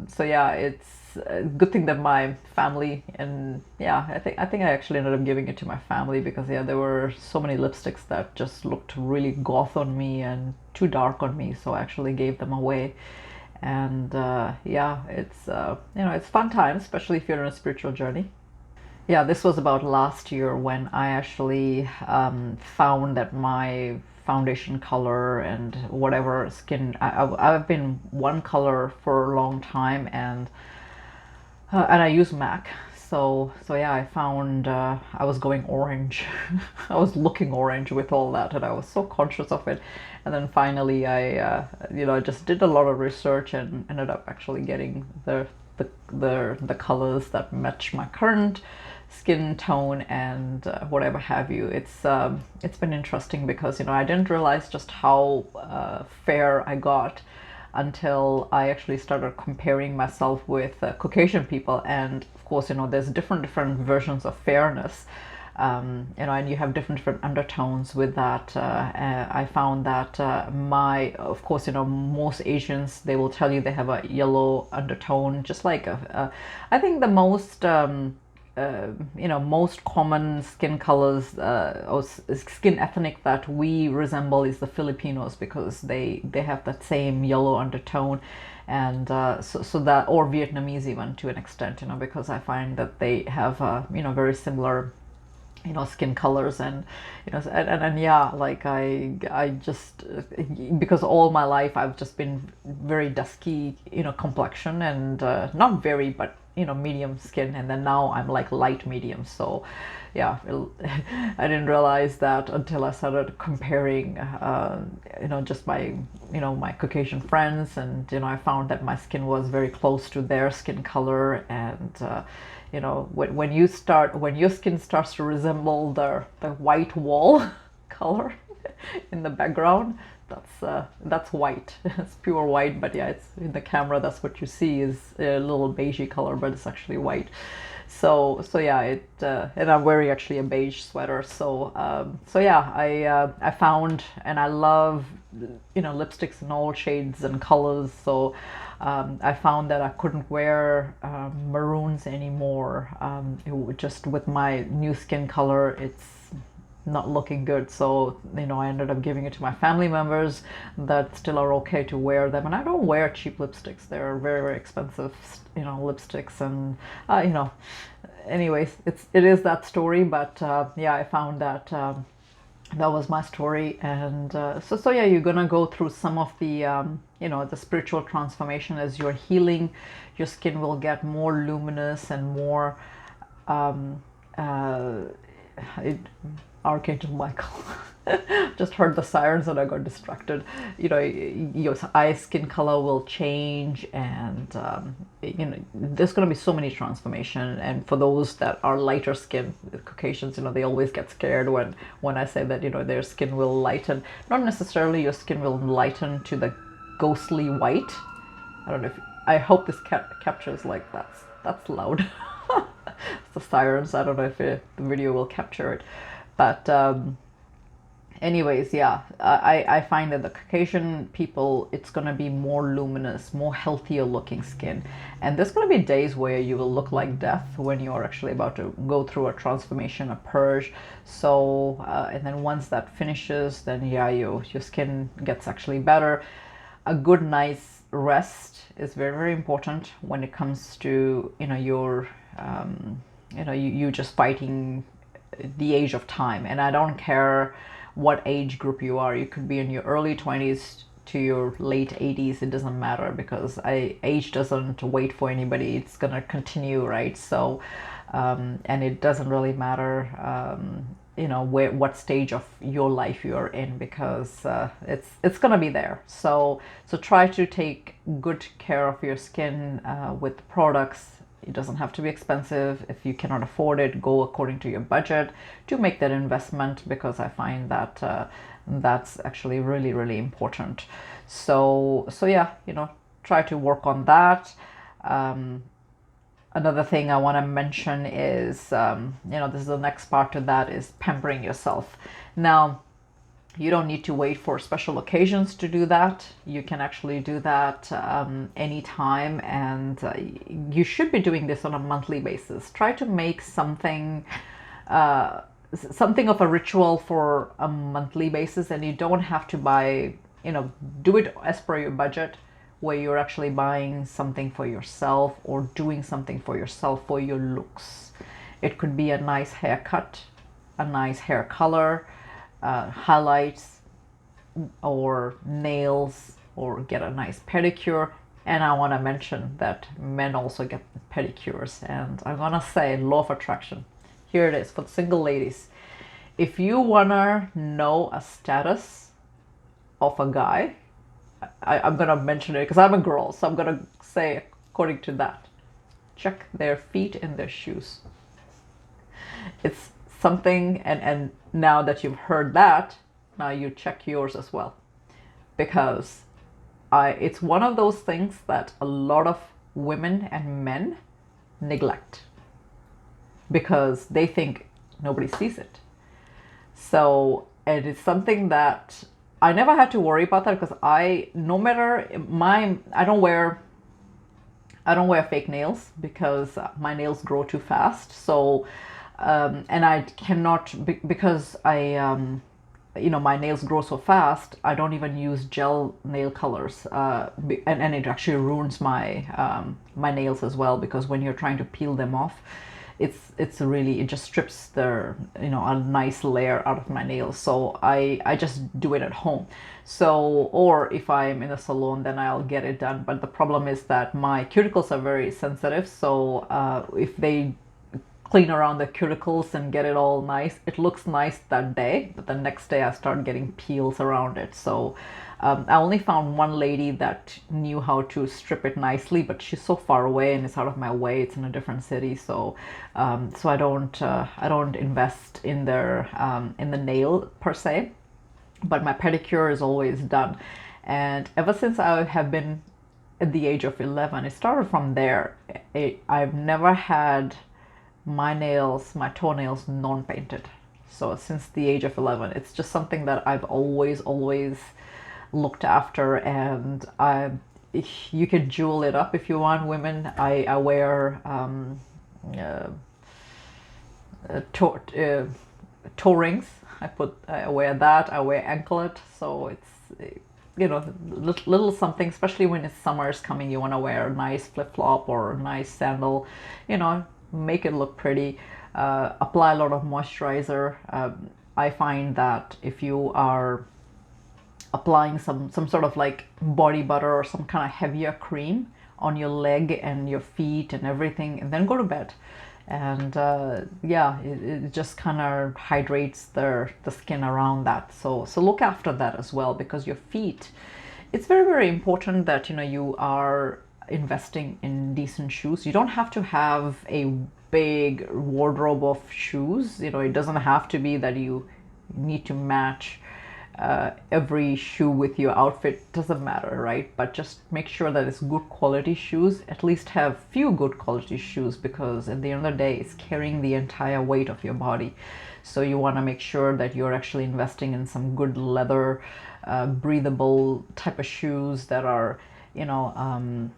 it's a good thing that my family, and I think I actually ended up giving it to my family, because there were so many lipsticks that just looked really goth on me and too dark on me, so I actually gave them away. And it's fun times, especially if you're on a spiritual journey. Yeah, this was about last year when I actually found that my foundation color and whatever skin, I've been one color for a long time, and I use MAC. So I found I was going orange. I was looking orange with all that, and I was so conscious of it. And then finally, I just did a lot of research and ended up actually getting the colors that match my current skin tone and whatever have you. It's been interesting, because I didn't realize just how fair I got until I actually started comparing myself with Caucasian people. And of course, there's different versions of fairness, and you have different undertones with that. I found that of course, most Asians, they will tell you they have a yellow undertone, just like I think the most most common skin colors or skin ethnic that we resemble is the Filipinos, because they have that same yellow undertone, and so that, or Vietnamese even to an extent, because I find that they have very similar skin colors, and like I just, because all my life I've just been very dusky complexion, and not very, but medium skin, and then now I'm like light medium. So I didn't realize that until I started comparing just my Caucasian friends, and I found that my skin was very close to their skin color. And when your skin starts to resemble the white wall color in the background, that's white. It's pure white, but it's in the camera, that's what you see is a little beigey color, but it's actually white. So and I'm wearing actually a beige sweater. I found, and I love lipsticks in all shades and colors. So I found that I couldn't wear maroons anymore. Just with my new skin color, not looking good. So, you know, I ended up giving it to my family members that still are okay to wear them. And I don't wear cheap lipsticks. They're very, very expensive, you know, lipsticks. And, you know, anyways, it is that story. But yeah, I found that that was my story. And so yeah, you're gonna go through some of the you know, the spiritual transformation as you're healing. Your skin will get more luminous and more um, uh, it, Archangel Michael. Just heard the sirens and I got distracted. You know, your eye skin color will change, and you know, there's going to be so many transformation. And for those that are lighter skin, the Caucasians, you know, they always get scared when I say that, you know, their skin will lighten. Not necessarily your skin will lighten to the ghostly white. I don't know if I hope this captures, like, that's loud. It's the sirens. I don't know if the video will capture it, but anyways, yeah, I find that the Caucasian people, it's going to be more luminous, more healthier looking skin. And there's going to be days where you will look like death when you're actually about to go through a transformation, a purge. So and then once that finishes, then yeah, your skin gets actually better. A good night's rest is very, very important when it comes to, you know, your you know, you just fighting the age of time. And I don't care what age group you are. You could be in your early 20s to your late 80s. It doesn't matter, because age doesn't wait for anybody. It's gonna continue, right? So and it doesn't really matter you know, what stage of your life you're in, because it's gonna be there. So try to take good care of your skin with products. It doesn't have to be expensive. If you cannot afford it, go according to your budget to make that investment, because I find that that's actually really, really important. So yeah, you know, try to work on that. Another thing I want to mention is, you know, this is the next part to that, is pampering yourself. Now, you don't need to wait for special occasions to do that. You can actually do that anytime, and you should be doing this on a monthly basis. Try to make something of a ritual for a monthly basis, and you don't have to buy, you know, do it as per your budget, where you're actually buying something for yourself or doing something for yourself for your looks. It could be a nice haircut, a nice hair color, highlights, or nails, or get a nice pedicure. And I want to mention that men also get pedicures. And I'm gonna say law of attraction. Here it is for the single ladies. If you wanna know a status of a guy, I'm gonna mention it because I'm a girl, so I'm gonna say according to that. Check their feet and their shoes. It's something, and now that you've heard that, now you check yours as well, because it's one of those things that a lot of women and men neglect because they think nobody sees it. So it is something that I never had to worry about that, because no matter I don't wear fake nails because my nails grow too fast. So and I cannot, because you know, my nails grow so fast, I don't even use gel nail colors, and it actually ruins my my nails as well, because when you're trying to peel them off, it's really, it just strips the, you know, a nice layer out of my nails. So I just do it at home. So, or if I'm in a salon, then I'll get it done. But the problem is that my cuticles are very sensitive. So if they clean around the cuticles and get it all nice, it looks nice that day, but the next day I start getting peels around it. So I only found one lady that knew how to strip it nicely, but she's so far away and it's out of my way. It's in a different city, so so I don't invest in the nail per se, but my pedicure is always done. And ever since I have been at the age of 11, it started from there. I've never had my toenails non-painted. So since the age of 11, it's just something that I've always looked after. And you could jewel it up if you want. Women, I wear toe rings. I wear that. I wear anklet, so it's, you know, little something, especially when it's summer's coming. You want to wear a nice flip-flop or a nice sandal, you know, make it look pretty. Apply a lot of moisturizer. I find that if you are applying some sort of like body butter or some kind of heavier cream on your leg and your feet and everything, and then go to bed, and yeah, it just kind of hydrates the skin around that. So look after that as well, because your feet, it's very, very important that, you know, you are investing in decent shoes. You don't have to have a big wardrobe of shoes. You know, it doesn't have to be that you need to match every shoe with your outfit. Doesn't matter, right? But just make sure that it's good quality shoes. At least have few good quality shoes, because at the end of the day, it's carrying the entire weight of your body. So you want to make sure that you're actually investing in some good leather, breathable type of shoes that are, you know,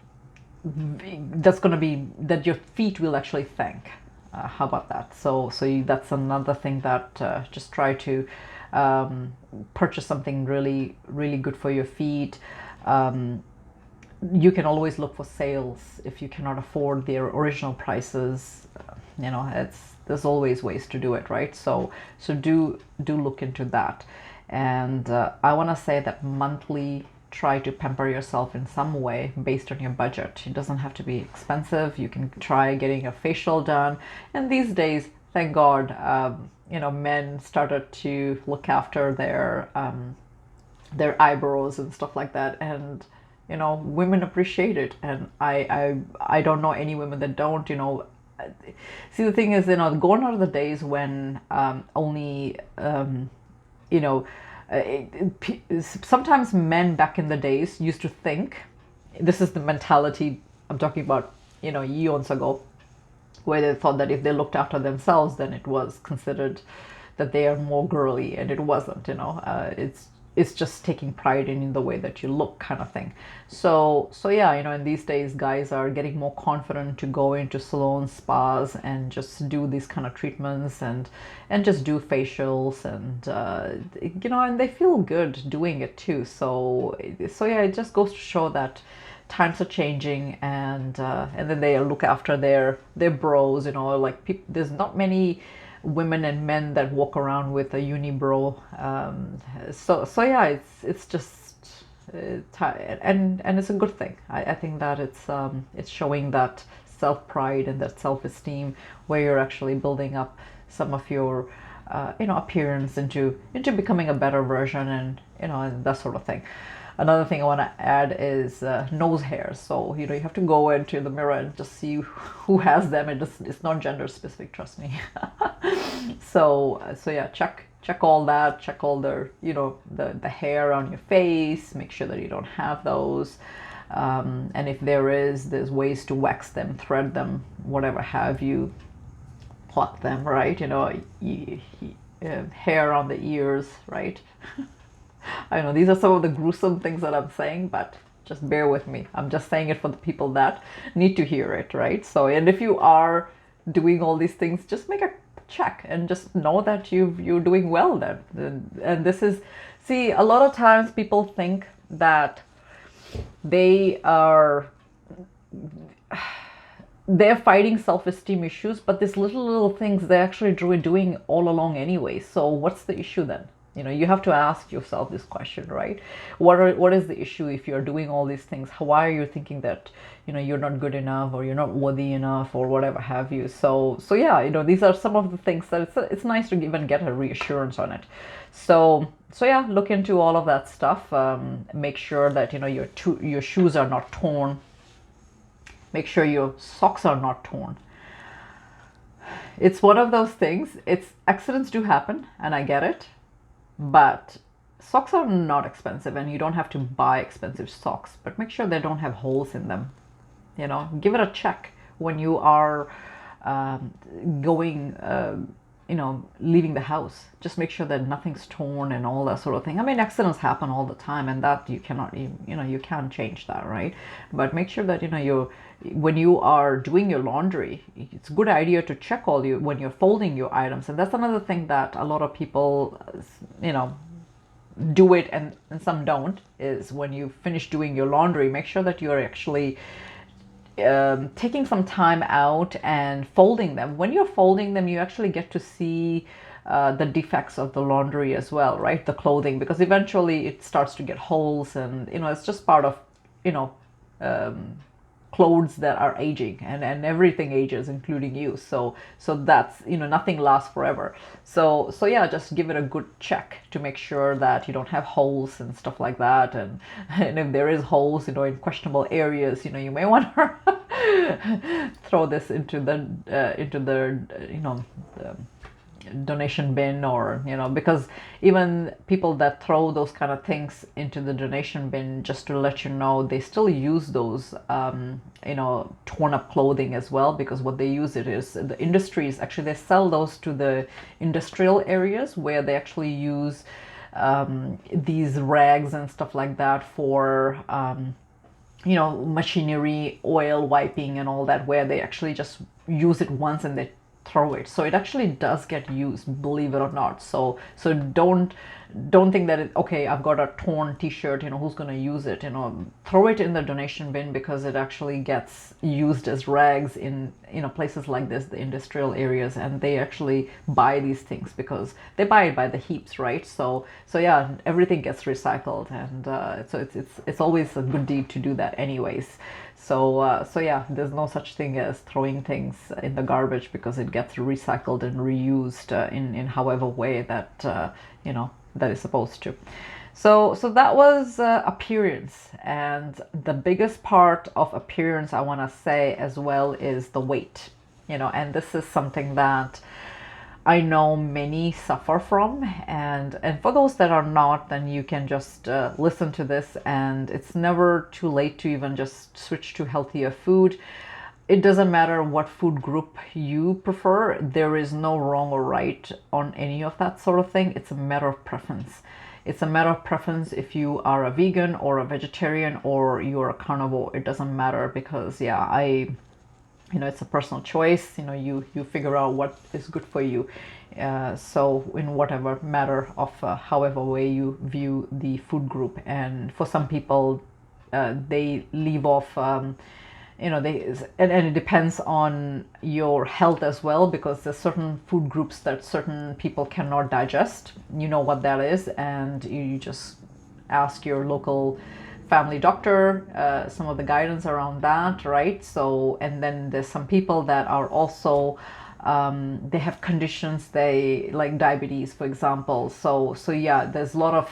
that's going to be, that your feet will actually thank. How about that? So that's another thing that just try to purchase something really, really good for your feet. You can always look for sales if you cannot afford their original prices. You know, there's always ways to do it, right? So do look into that. And I want to say that monthly, try to pamper yourself in some way based on your budget. It doesn't have to be expensive. You can try getting a facial done. And these days, thank God, you know, men started to look after their eyebrows and stuff like that. And, you know, women appreciate it. And I don't know any women that don't, you know. See, the thing is, you know, gone are the days when only, you know, sometimes men back in the days used to think, this is the mentality I'm talking about, you know, eons ago, where they thought that if they looked after themselves, then it was considered that they are more girly, and it wasn't. You know, it's just taking pride in the way that you look, kind of thing. So yeah, you know, in these days, guys are getting more confident to go into salons, spas, and just do these kind of treatments, and just do facials, and you know, and they feel good doing it too. So yeah, it just goes to show that times are changing, and then they look after their brows. You know, like there's not many women and men that walk around with a unibrow. So yeah, it's just and it's a good thing. I think that it's showing that self-pride and that self-esteem, where you're actually building up some of your you know, appearance into becoming a better version, and you know, and that sort of thing. Another thing I want to add is nose hairs. So, you know, you have to go into the mirror and just see who has them. It's not gender specific, trust me. So yeah, check all that. Check all the, you know, the hair on your face. Make sure that you don't have those. And if there's ways to wax them, thread them, whatever have you. Pluck them, right? You know, hair on the ears, right? I know these are some of the gruesome things that I'm saying, but just bear with me. I'm just saying it for the people that need to hear it, right? So, and if you are doing all these things, just make a check and just know that you're doing well then. And this is, see, a lot of times people think that they're fighting self-esteem issues, but these little things they're actually doing all along anyway. So what's the issue then? You know, you have to ask yourself this question, right? What is the issue if you're doing all these things? Why are you thinking that, you know, you're not good enough, or you're not worthy enough, or whatever have you? So yeah, you know, these are some of the things that it's nice to even get a reassurance on it. So yeah, look into all of that stuff. Make sure that, you know, your shoes are not torn. Make sure your socks are not torn. It's one of those things. Accidents do happen, and I get it. But socks are not expensive, and you don't have to buy expensive socks, but make sure they don't have holes in them. You know, give it a check when you are going leaving the house. Just make sure that nothing's torn and all that sort of thing. I mean, accidents happen all the time, and that you cannot, you can't change that, right? But make sure that when you are doing your laundry, it's a good idea to check when you're folding your items. And that's another thing that a lot of people, do it, and some don't, is when you finish doing your laundry, make sure that you're actually taking some time out and folding them. When you're folding them, you actually get to see the defects of the laundry as well, right? The clothing, because eventually it starts to get holes, and it's just part of clothes that are aging, and everything ages, including you. So that's, nothing lasts forever. So yeah, just give it a good check to make sure that you don't have holes and stuff like that. And if there is holes, in questionable areas, you may want to throw this into the donation bin, or because even people that throw those kind of things into the donation bin, just to let you know, they still use those torn up clothing as well, because what they use it is, the industries actually, they sell those to the industrial areas where they actually use these rags and stuff like that for machinery, oil wiping and all that, where they actually just use it once and they throw it. So it actually does get used, believe it or not. So don't think that okay, I've got a torn t-shirt, who's going to use it? Throw it in the donation bin, because it actually gets used as rags in places like this, the industrial areas, and they actually buy these things because they buy it by the heaps, right? So yeah, everything gets recycled, and so it's always a good deed to do that anyways. So yeah, there's no such thing as throwing things in the garbage, because it gets recycled and reused in however way that that is supposed to. So that was appearance, and the biggest part of appearance I want to say as well is the weight. And this is something that I know many suffer from, and for those that are not, then you can just listen to this, and it's never too late to even just switch to healthier food. It doesn't matter what food group you prefer. There is no wrong or right on any of that sort of thing. It's a matter of preference. It's a matter of preference if you are a vegan or a vegetarian or you're a carnivore. It doesn't matter, because yeah, it's a personal choice. You figure out what is good for you. So in whatever matter of however way you view the food group. And for some people, they leave off, and it depends on your health as well, because there's certain food groups that certain people cannot digest. You know what that is, and you just ask your local family doctor some of the guidance around that, right? So, and then there's some people that are also they have conditions, they like diabetes, for example. So yeah, there's a lot of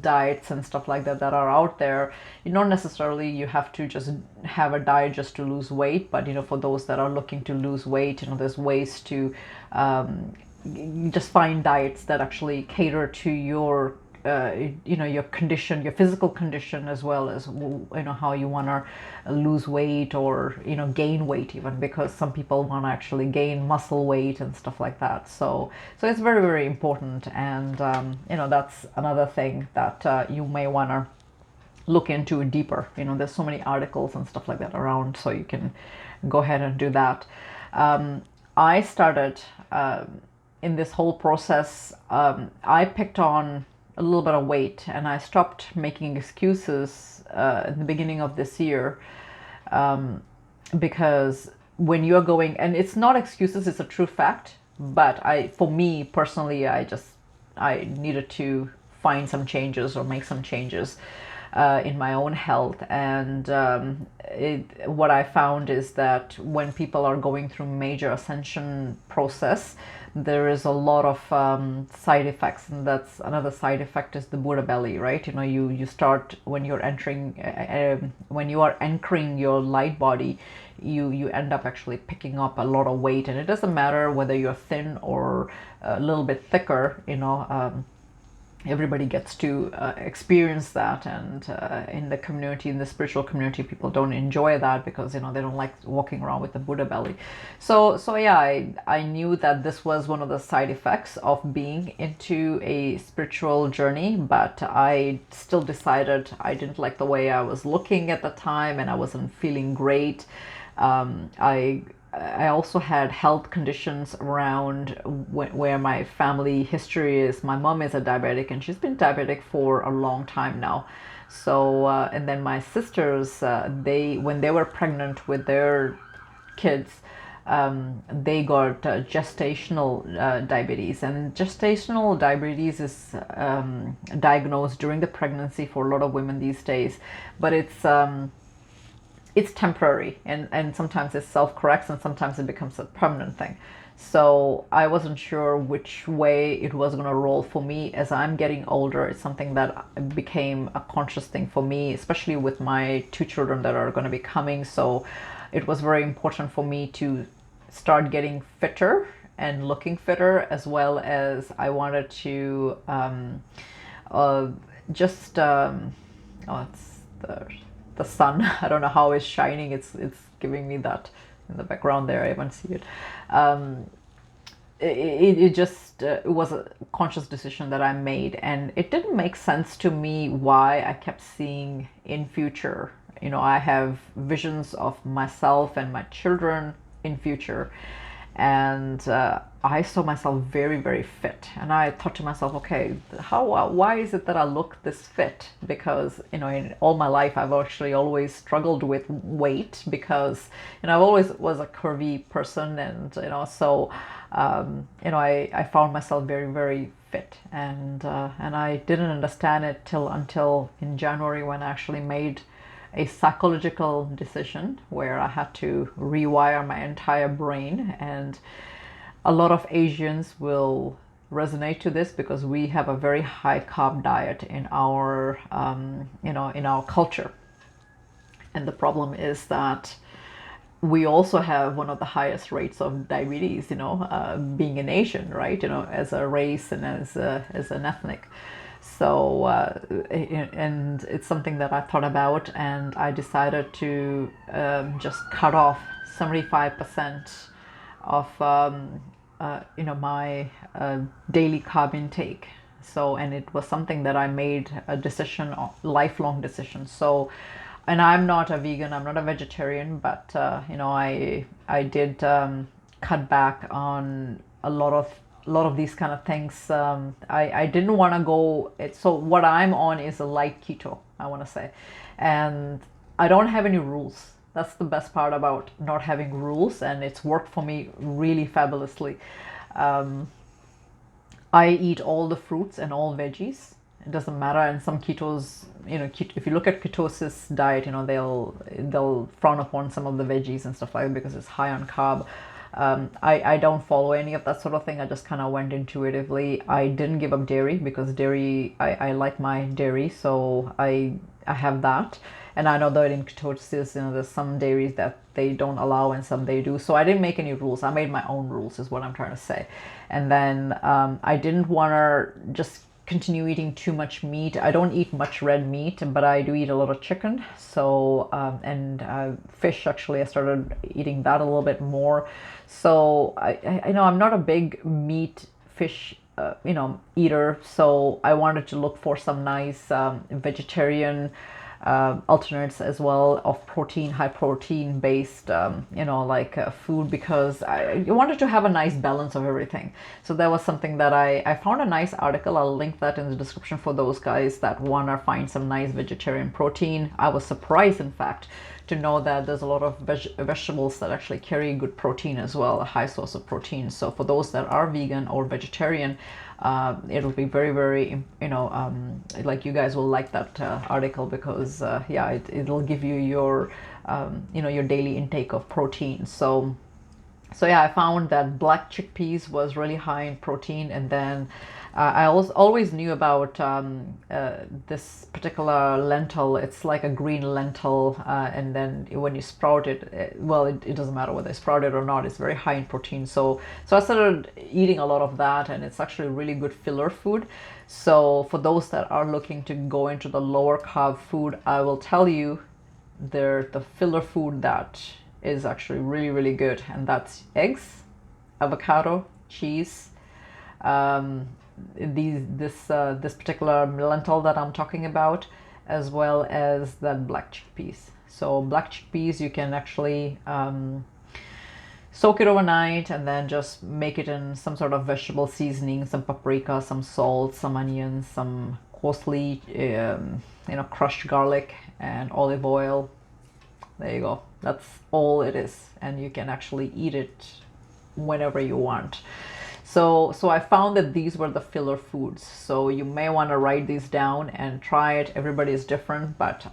diets and stuff like that are out there. Not necessarily you have to just have a diet just to lose weight, but for those that are looking to lose weight, there's ways to just find diets that actually cater to your your condition, your physical condition, as well as how you want to lose weight, or gain weight even, because some people want to actually gain muscle weight and stuff like that. So it's very, very important, and that's another thing that you may want to look into deeper. There's so many articles and stuff like that around, so you can go ahead and do that. I started in this whole process, I picked on a little bit of weight, and I stopped making excuses in the beginning of this year, because when you're going, and it's not excuses, it's a true fact, but for me personally, I needed to find some changes or make some changes in my own health. And what I found is that when people are going through major ascension process, there is a lot of side effects, and that's another side effect is the Buddha belly, right? You start, when you're entering, when you are anchoring your light body, you end up actually picking up a lot of weight, and it doesn't matter whether you're thin or a little bit thicker. everybody gets to experience that, and in the community, in the spiritual community, people don't enjoy that because they don't like walking around with a Buddha belly. So yeah, I knew that this was one of the side effects of being into a spiritual journey, but I still decided I didn't like the way I was looking at the time, and I wasn't feeling great. I also had health conditions around where my family history is. My mom is a diabetic, and she's been diabetic for a long time now. So, and then my sisters, when they were pregnant with their kids, they got gestational diabetes, and gestational diabetes is diagnosed during the pregnancy for a lot of women these days, but it's temporary, and sometimes it self-corrects, and sometimes it becomes a permanent thing. So I wasn't sure which way it was going to roll for me. As I'm getting older, it's something that became a conscious thing for me, especially with my 2 children that are going to be coming. So it was very important for me to start getting fitter and looking fitter, as well as I wanted to just oh, it's the sun. I don't know how it's shining. It's giving me that in the background there. I haven't seen it. It was a conscious decision that I made, and it didn't make sense to me why I kept seeing in future. I have visions of myself and my children in future, and I saw myself very, very fit, and I thought to myself, okay, why is it that I look this fit? Because in all my life I've actually always struggled with weight, because I've always was a curvy person, and so I found myself very, very fit, and I didn't understand it until in January, when I actually made a psychological decision where I had to rewire my entire brain. And a lot of Asians will resonate to this, because we have a very high carb diet in our in our culture, and the problem is that we also have one of the highest rates of diabetes, being an Asian, right? As a race and as an ethnic. So, and it's something that I thought about, and I decided to just cut off 75% of my daily carb intake. So, and it was something that I made a decision, a lifelong decision. So, and I'm not a vegan, I'm not a vegetarian, but I did cut back on a lot of these kind of things. I didn't want to go. So what I'm on is a light keto, I want to say, and I don't have any rules. That's the best part about not having rules, and it's worked for me really fabulously. I eat all the fruits and all veggies. It doesn't matter. And some ketos, if you look at ketosis diet, they'll frown upon some of the veggies and stuff like that because it's high on carb. I don't follow any of that sort of thing. I just kind of went intuitively. I didn't give up dairy, because dairy, I like my dairy, so I have that. And I know that in ketosis, there's some dairies that they don't allow and some they do. So I didn't make any rules. I made my own rules, is what I'm trying to say. And then I didn't want to just continue eating too much meat. I don't eat much red meat, but I do eat a lot of chicken. So, and fish, actually, I started eating that a little bit more. So I know I'm not a big meat, fish, eater. So I wanted to look for some nice vegetarian alternates as well, of protein, high protein based, food, because I wanted to have a nice balance of everything. So that was something that I found a nice article. I'll link that in the description for those guys that want to find some nice vegetarian protein. I was surprised, in fact, to know that there's a lot of vegetables that actually carry good protein as well, a high source of protein. So for those that are vegan or vegetarian, it'll be very, very, like, you guys will like that article, because it'll give you your your daily intake of protein. So So yeah, I found that black chickpeas was really high in protein, and then I always knew about this particular lentil. It's like a green lentil, and then when you sprout it, well, it doesn't matter whether it's sprouted or not. It's very high in protein. So I started eating a lot of that, and it's actually really good filler food. So for those that are looking to go into the lower carb food, I will tell you the filler food that is actually really, really good, and that's eggs, avocado, cheese, um, this particular lentil that I'm talking about, as well as that black chickpeas. So black chickpeas, you can actually soak it overnight and then just make it in some sort of vegetable seasoning, some paprika, some salt, some onions, some coarsely crushed garlic and olive oil. There you go. That's all it is, and you can actually eat it whenever you want. So I found that these were the filler foods. So you may want to write these down and try it. Everybody is different, but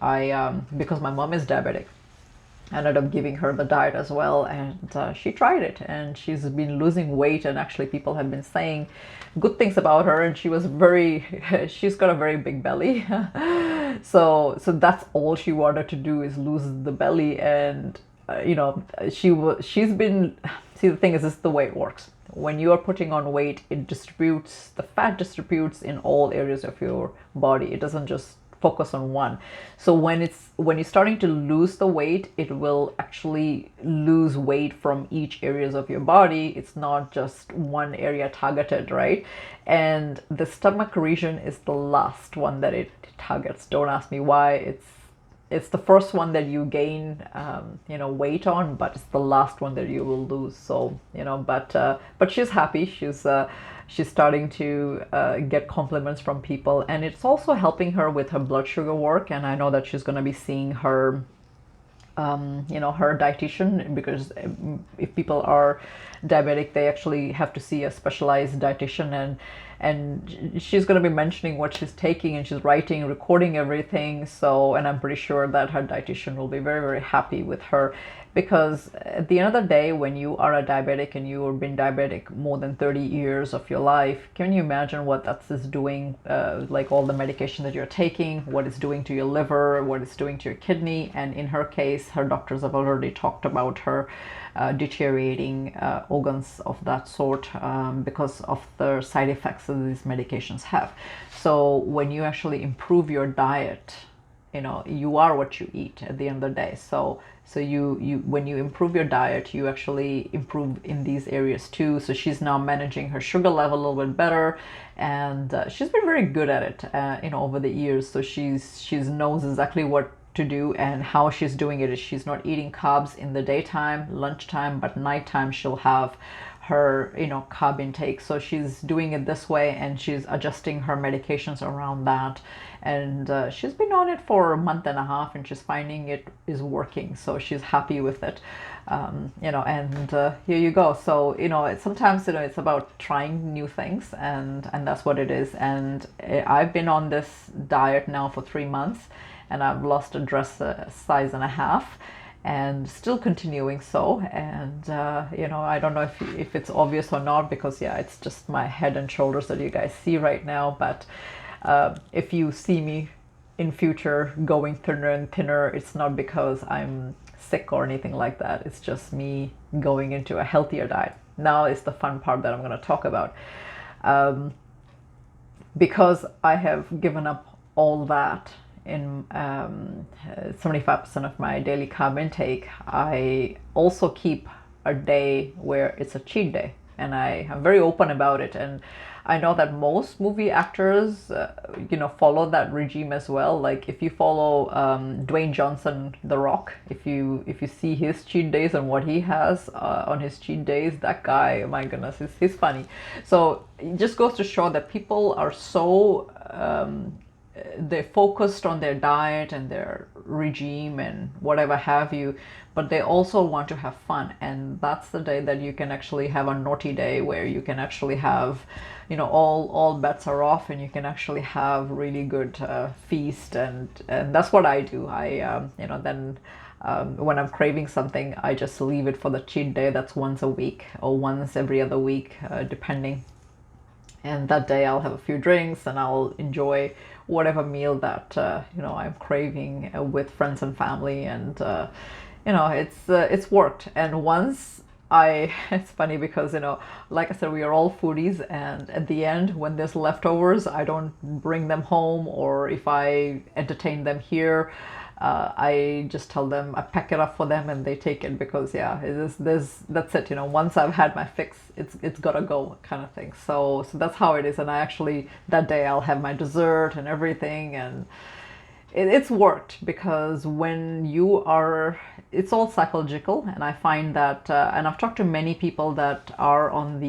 because my mom is diabetic, I ended up giving her the diet as well, and she tried it, and she's been losing weight, and actually people have been saying good things about her, and she's got a very big belly. So that's all she wanted to do is lose the belly, and she's been, see, the thing is, this is the way it works. When you are putting on weight, the fat distributes in all areas of your body. It doesn't just focus on one. So when you're starting to lose the weight, it will actually lose weight from each areas of your body. It's not just one area targeted, right? And the stomach region is the last one that it targets. Don't ask me why. It's the first one that you gain weight on, but it's the last one that you will lose. So but she's happy. She's starting to get compliments from people, and it's also helping her with her blood sugar work. And I know that she's going to be seeing her her dietitian, because if people are diabetic, they actually have to see a specialized dietitian, and she's going to be mentioning what she's taking, and she's writing, recording everything. So, and I'm pretty sure that her dietitian will be very, very happy with her, because at the end of the day, when you are a diabetic and you have been diabetic more than 30 years of your life, can you imagine what that is doing, like all the medication that you're taking, what it's doing to your liver, what it's doing to your kidney? And in her case, her doctors have already talked about her deteriorating organs of that sort, because of the side effects that these medications have. So when you actually improve your diet, you are what you eat at the end of the day. So you when you improve your diet, you actually improve in these areas too. So she's now managing her sugar level a little bit better, and she's been very good at it over the years. So she's knows exactly what to do, and how she's doing it is she's not eating carbs in the daytime, lunchtime, but nighttime she'll have her carb intake. So she's doing it this way, and she's adjusting her medications around that, and she's been on it for a month and a half, and she's finding it is working. So she's happy with it, and here you go. So sometimes it's about trying new things, and that's what it is. And I've been on this diet now for 3 months, and I've lost a dress size and a half, and still continuing so. And I don't know if it's obvious or not, because it's just my head and shoulders that you guys see right now. But if you see me in future going thinner and thinner, it's not because I'm sick or anything like that. It's just me going into a healthier diet. Now is the fun part that I'm going to talk about, because I have given up all that in 75% of my daily carb intake. I also keep a day where it's a cheat day, and I am very open about it. And I know that most movie actors follow that regime as well. Like if you follow Dwayne Johnson, The Rock, if you see his cheat days and what he has on his cheat days, that guy, oh my goodness, he's funny. So it just goes to show that people are so they're focused on their diet and their regime and whatever have you, but they also want to have fun. And that's the day that you can actually have a naughty day, where you can actually have all bets are off, and you can actually have really good feast. And that's what I do. I then when I'm craving something, I just leave it for the cheat day. That's once a week or once every other week, depending. And that day I'll have a few drinks and I'll enjoy whatever meal that I'm craving with friends and family. And it's worked. And once it's funny because like I said, we are all foodies, and at the end, when there's leftovers, I don't bring them home, or if I entertain them here, I just tell them, I pack it up for them and they take it, because that's it. Once I've had my fix, it's gotta go, kind of thing. So that's how it is. And I actually, that day, I'll have my dessert and everything, and it's worked, because when you are, it's all psychological. And I find that, and I've talked to many people that are on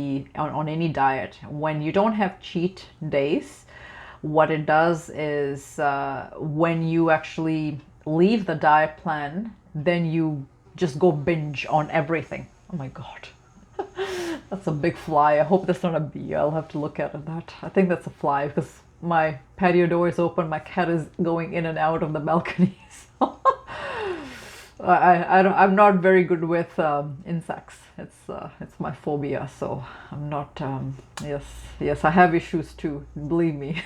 any diet, when you don't have cheat days, what it does is, when you actually leave the diet plan, then you just go binge on everything. Oh my God. That's a big fly. I hope that's not a bee. I'll have to look at it. I think that's a fly, because my patio door is open. My cat is going in and out of the balcony. So I'm not very good with insects. It's my phobia. So I'm not. Yes, I have issues too. Believe me.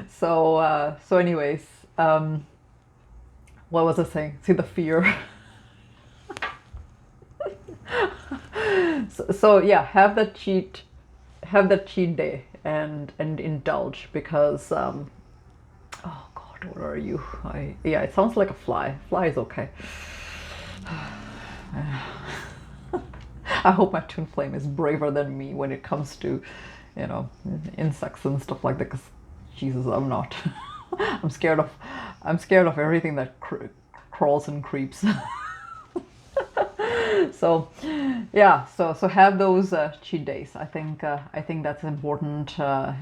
So anyways, what was I saying? See, the fear. So yeah, have that cheat day and indulge, because oh God, what are you? Yeah, it sounds like a fly. Fly is okay. I hope my twin flame is braver than me when it comes to insects and stuff like that, because Jesus, I'm not. I'm scared of everything that crawls and creeps. So yeah, so have those cheat days. I think that's important,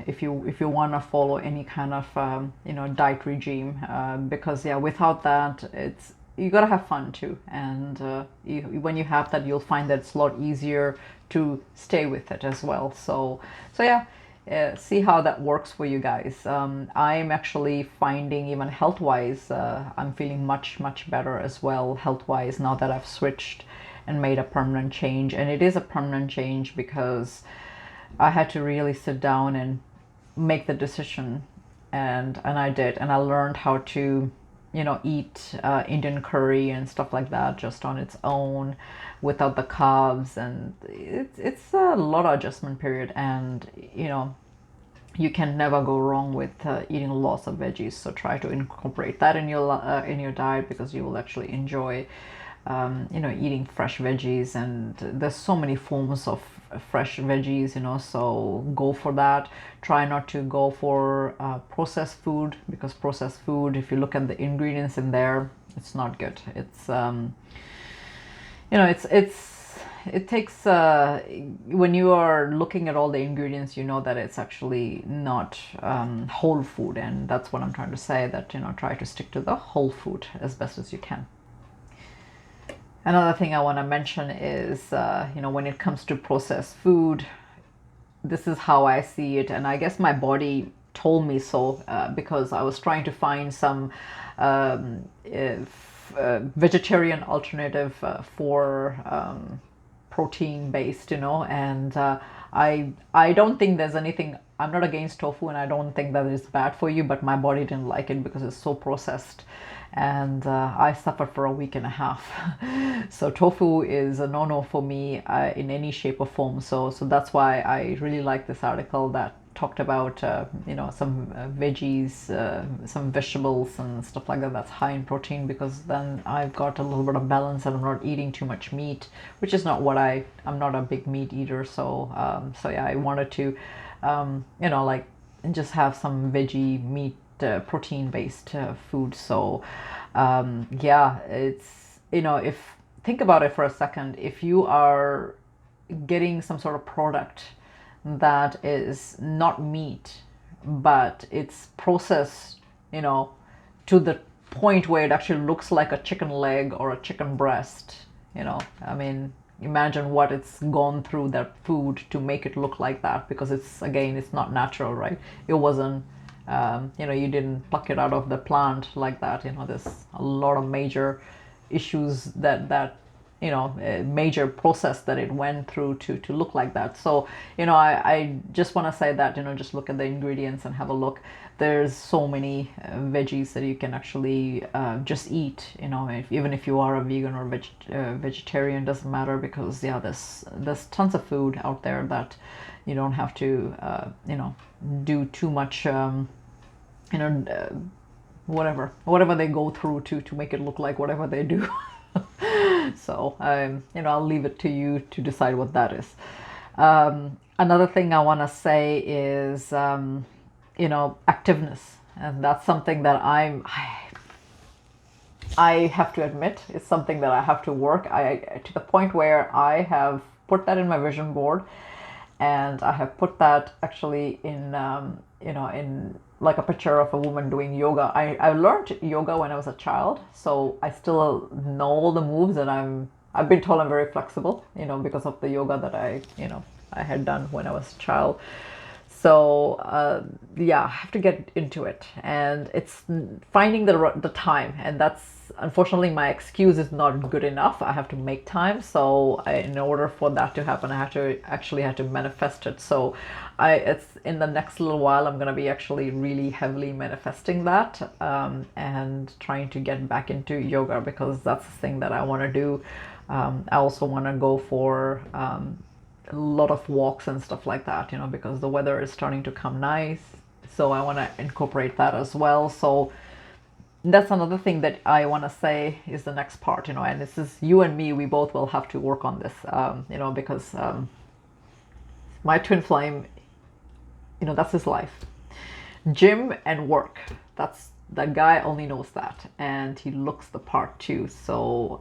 if you want to follow any kind of diet regime, because yeah, without that, you gotta have fun too. And when you have that, you'll find that it's a lot easier to stay with it as well. So yeah, see how that works for you guys. I'm actually finding, even health-wise, I'm feeling much better as well, health-wise, now that I've switched and made a permanent change. And it is a permanent change, because I had to really sit down and make the decision, and I did. And I learned how to eat Indian curry and stuff like that just on its own, without the carbs. And it's a lot of adjustment period, and you can never go wrong with eating lots of veggies. So try to incorporate that in your diet, because you will actually enjoy eating fresh veggies. And there's so many forms of fresh veggies, so go for that. Try not to go for processed food, because processed food, if you look at the ingredients in there, it's not good. It's it takes, when you are looking at all the ingredients, that it's actually not whole food. And that's what I'm trying to say, that try to stick to the whole food as best as you can. Another thing I want to mention is, when it comes to processed food, this is how I see it. And I guess my body told me so, because I was trying to find some vegetarian alternative for protein based, and I don't think there's anything. I'm not against tofu, and I don't think that it's bad for you, but my body didn't like it because it's so processed. And I suffered for a week and a half. So tofu is a no-no for me in any shape or form. So that's why I really like this article that talked about some veggies, some vegetables and stuff like that, that's high in protein, because then I've got a little bit of balance and I'm not eating too much meat, which is not what I'm not a big meat eater. So yeah, I wanted to like just have some veggie meat, protein based food. So yeah, it's if think about it for a second, if you are getting some sort of product that is not meat, but it's processed to the point where it actually looks like a chicken leg or a chicken breast, I mean, imagine what it's gone through that food to make it look like that, because it's not natural, right? It wasn't You know, you didn't pluck it out of the plant like that. You know, there's a lot of major issues that you know, a major process that it went through to look like that. So, you know, I just want to say that, you know, just look at the ingredients and have a look. There's so many veggies that you can actually just eat, you know, even if you are a vegan or vegetarian, doesn't matter, because yeah, there's tons of food out there that you don't have to, you know, do too much, you know, whatever they go through to make it look like whatever they do. So, you know, I'll leave it to you to decide what that is. Another thing I want to say is, you know, activeness. And that's something that I have to admit, it's something that I have to work. To the point where I have put that in my vision board, and I have put that actually in, you know, in like a picture of a woman doing yoga. I learned yoga when I was a child, so I still know all the moves, and I've been told I'm very flexible, you know, because of the yoga that I had done when I was a child. So yeah, I have to get into it, and it's finding the time, and that's unfortunately my excuse is not good enough. I have to make time. So in order for that to happen, I have to manifest it. So it's in the next little while I'm gonna be actually really heavily manifesting that, and trying to get back into yoga, because that's the thing that I want to do. I also want to go for a lot of walks and stuff like that, you know, because the weather is starting to come nice. So I want to incorporate that as well. So that's another thing that I want to say is the next part, you know, and this is you and me, we both will have to work on this, you know, because my twin flame, you know, that's his life. Gym and work, that guy only knows that, and he looks the part too. So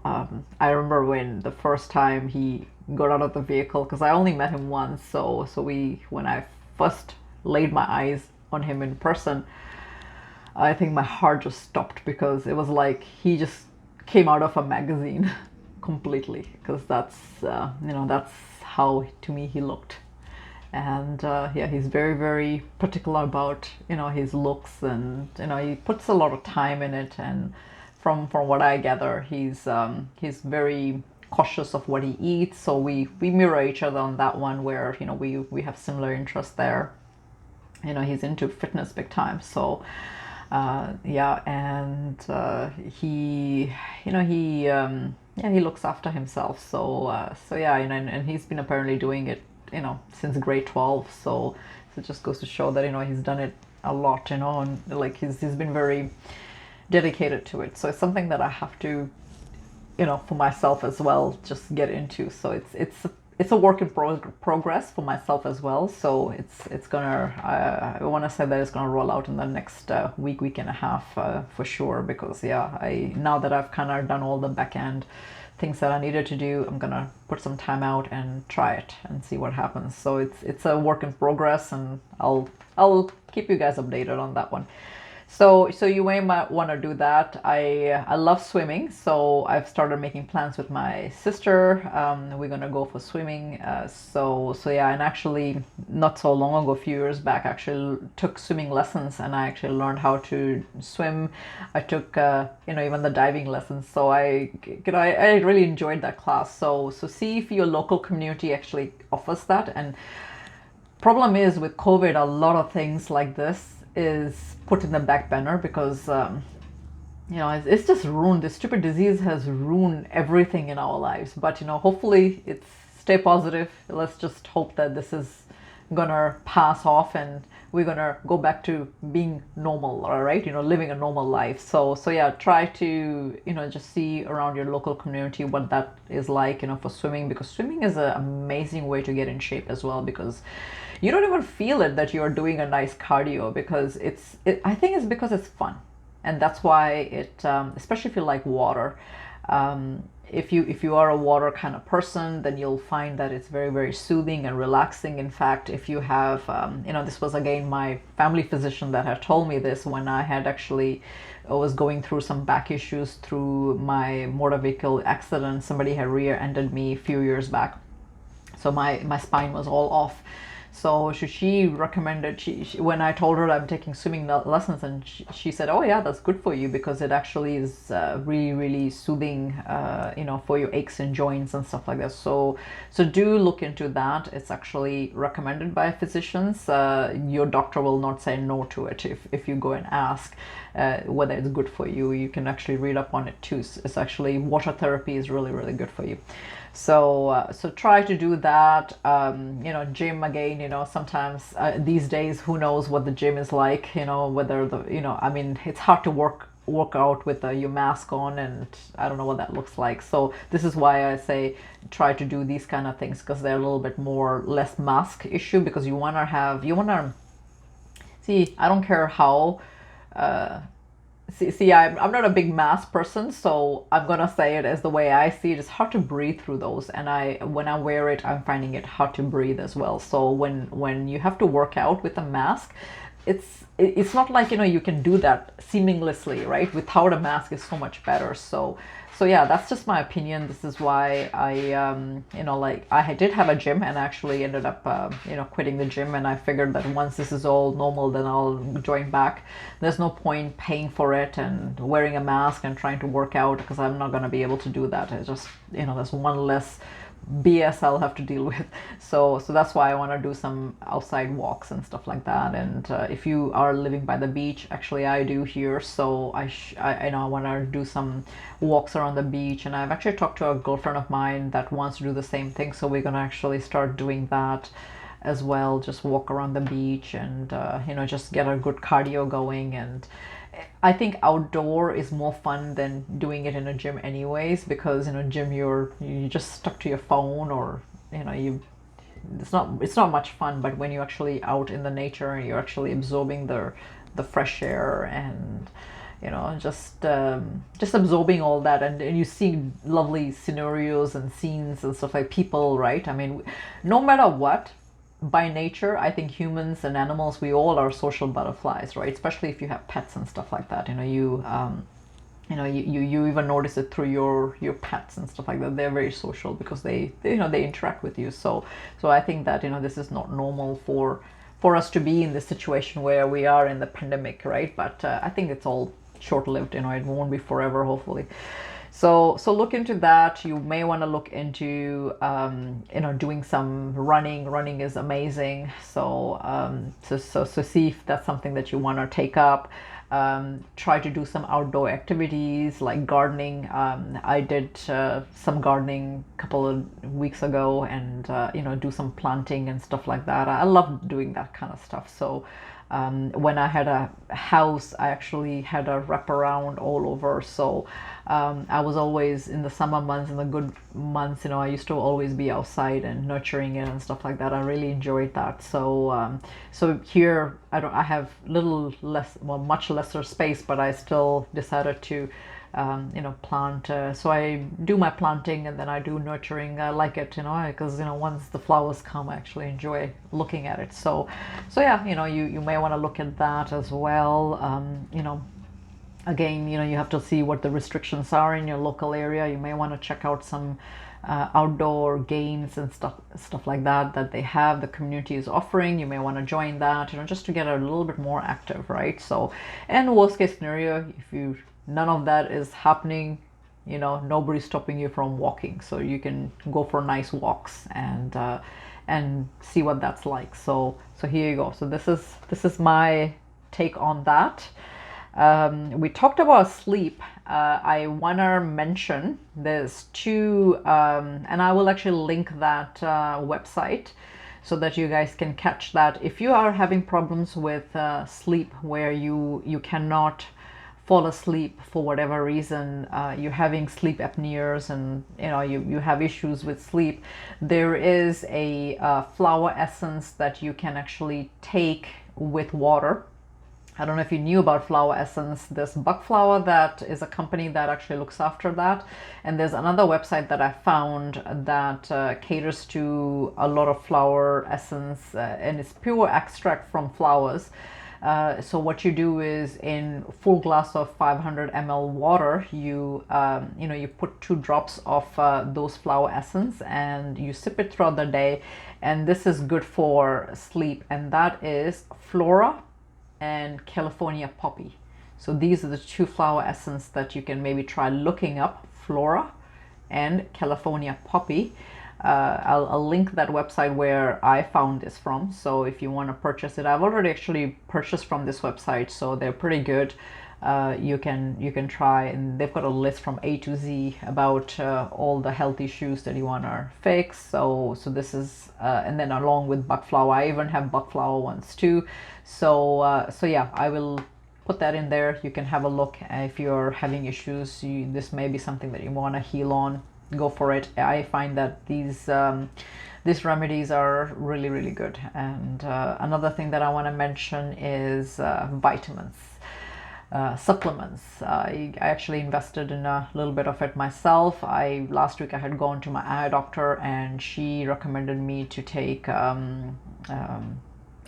I remember when the first time he got out of the vehicle, because I only met him once, so when I first laid my eyes on him in person, I think my heart just stopped, because it was like he just came out of a magazine completely, because that's you know, that's how to me he looked. And yeah, he's very, very particular about, you know, his looks, and you know, he puts a lot of time in it. And from what I gather, he's very cautious of what he eats. So we mirror each other on that one, where you know, we have similar interests there. You know, he's into fitness big time. So yeah, and he, you know, yeah, he looks after himself. So yeah, you know, and he's been apparently doing it, you know, since grade 12. So it just goes to show that, you know, he's done it a lot, you know, and like he's been very dedicated to it. So it's something that I have to, you know, for myself as well, just get into. So it's a work in progress for myself as well. So it's gonna, I want to say that it's gonna roll out in the next week and a half, for sure, because yeah, now that I've kind of done all the back end things that I needed to do, I'm gonna put some time out and try it and see what happens. So it's a work in progress, and I'll keep you guys updated on that one. So you might want to do that. I love swimming, so I've started making plans with my sister. We're gonna go for swimming. So yeah, and actually not so long ago, a few years back, I actually took swimming lessons, and I actually learned how to swim. I took you know, even the diving lessons. So I really enjoyed that class. So see if your local community actually offers that. And problem is with COVID, a lot of things like this is put in the back burner, because you know, it's just ruined. This stupid disease has ruined everything in our lives. But you know, hopefully it's stay positive. Let's just hope that this is gonna pass off, and we're gonna go back to being normal, all right, you know, living a normal life. So yeah, try to, you know, just see around your local community what that is like, you know, for swimming, because swimming is an amazing way to get in shape as well, because you don't even feel it that you're doing a nice cardio, because I think it's because it's fun. And that's why it, especially if you like water, if you are a water kind of person, then you'll find that it's very, very soothing and relaxing. In fact, if you have, you know, this was again my family physician that had told me this when I had actually was going through some back issues through my motor vehicle accident. Somebody had rear-ended me a few years back, so my spine was all off. So she recommended, when I told her I'm taking swimming lessons, and she said, oh yeah, that's good for you because it actually is really, really soothing, you know, for your aches and joints and stuff like that. So do look into that. It's actually recommended by physicians. Your doctor will not say no to it if you go and ask whether it's good for you. You can actually read up on it too. It's actually, water therapy is really, really good for you. So try to do that. You know, gym again, you know, sometimes these days, who knows what the gym is like, you know, whether you know, I mean, it's hard to work out with your mask on, and I don't know what that looks like. So this is why I say try to do these kind of things, because they're a little bit less mask issue, because you want to see, I don't care how see, I'm not a big mask person, so I'm gonna say it as the way I see it. It's hard to breathe through those, and when I wear it, I'm finding it hard to breathe as well. So when you have to work out with a mask, it's not like, you know, you can do that seamlessly, right? Without a mask is so much better. So yeah, that's just my opinion. This is why I you know, like, I did have a gym and actually ended up you know, quitting the gym, and I figured that once this is all normal, then I'll join back. There's no point paying for it and wearing a mask and trying to work out, because I'm not going to be able to do that. It's just, you know, there's one less BS I'll have to deal with. So that's why I want to do some outside walks and stuff like that. And if you are living by the beach, actually I do here, so I know I want to do some walks around the beach. And I've actually talked to a girlfriend of mine that wants to do the same thing, so we're gonna actually start doing that as well. Just walk around the beach and you know, just get a good cardio going. And I think outdoor is more fun than doing it in a gym anyways, because in a gym you're just stuck to your phone, or you know, it's not much fun. But when you're actually out in the nature and you're actually absorbing the fresh air, and you know, just absorbing all that, and you see lovely scenarios and scenes and stuff, like people, right? I mean, no matter what, by nature, I think humans and animals, we all are social butterflies, right? Especially if you have pets and stuff like that. You know, you know, you even notice it through your pets and stuff like that. They're very social because they you know, they interact with you. So I think that, you know, this is not normal for us to be in this situation where we are in the pandemic, right? But I think it's all short-lived. You know, it won't be forever, hopefully. So look into that. You may want to look into you know, doing some running. Running is amazing. So see if that's something that you want to take up. Try to do some outdoor activities like gardening. I did some gardening a couple of weeks ago, and you know, do some planting and stuff like that. I love doing that kind of stuff. So when I had a house, I actually had a wraparound all over. So I was always, in the summer months, in the good months, you know, I used to always be outside and nurturing it and stuff like that. I really enjoyed that. So here I have much lesser space, but I still decided to you know, plant. So I do my planting, and then I do nurturing. I like it, you know, because, you know, once the flowers come, I actually enjoy looking at it. So yeah, you know, you may want to look at that as well. You know, again, you know, you have to see what the restrictions are in your local area. You may want to check out some outdoor games and stuff like that they have, the community is offering. You may want to join that, you know, just to get a little bit more active, right? So, and worst case scenario, if none of that is happening, you know, nobody's stopping you from walking, so you can go for nice walks and see what that's like. So here you go. So this is my take on that. We talked about sleep. I want to mention there's two, and I will actually link that website so that you guys can catch that. If you are having problems with sleep, where you cannot fall asleep for whatever reason, you're having sleep apneas, and you know, you have issues with sleep, there is a flower essence that you can actually take with water. I don't know if you knew about flower essence. There's Buckflower, that is a company that actually looks after that. And there's another website that I found that caters to a lot of flower essence, and it's pure extract from flowers. So what you do is, in full glass of 500 ml water, you you put 2 drops of those flower essence, and you sip it throughout the day. And this is good for sleep, and that is Flora and California Poppy. So these are the 2 flower essence that you can maybe try looking up, Flora and California Poppy. I'll link that website where I found this from. So if you want to purchase it, I've already actually purchased from this website, so they're pretty good. You can try, and they've got a list from A to Z about all the health issues that you want to fix. So this is and then along with buck flower, I even have buck flower ones too. So yeah, I will put that in there. You can have a look if you're having issues. This may be something that you want to heal on. Go for it. I find that these remedies are really, really good. And another thing that I want to mention is vitamins. Supplements. I actually invested in a little bit of it myself. Last week I had gone to my eye doctor, and she recommended me to take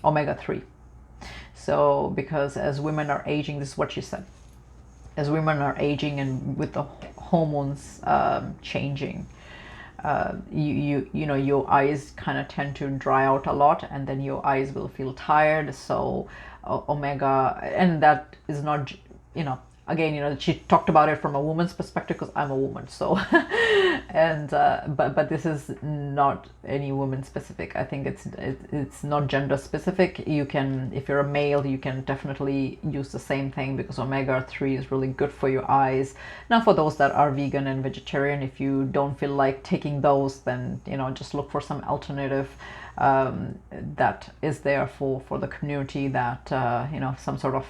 omega-3. So because as women are aging, this is what she said, as women are aging and with the hormones changing, you know, your eyes kind of tend to dry out a lot, and then your eyes will feel tired. So omega, and that is not, you know, again, you know, she talked about it from a woman's perspective because I'm a woman. So and but this is not any woman specific. I think it's not gender specific. You can, if you're a male, you can definitely use the same thing, because omega-3 is really good for your eyes. Now for those that are vegan and vegetarian, if you don't feel like taking those, then, you know, just look for some alternative that is there for the community, that you know, some sort of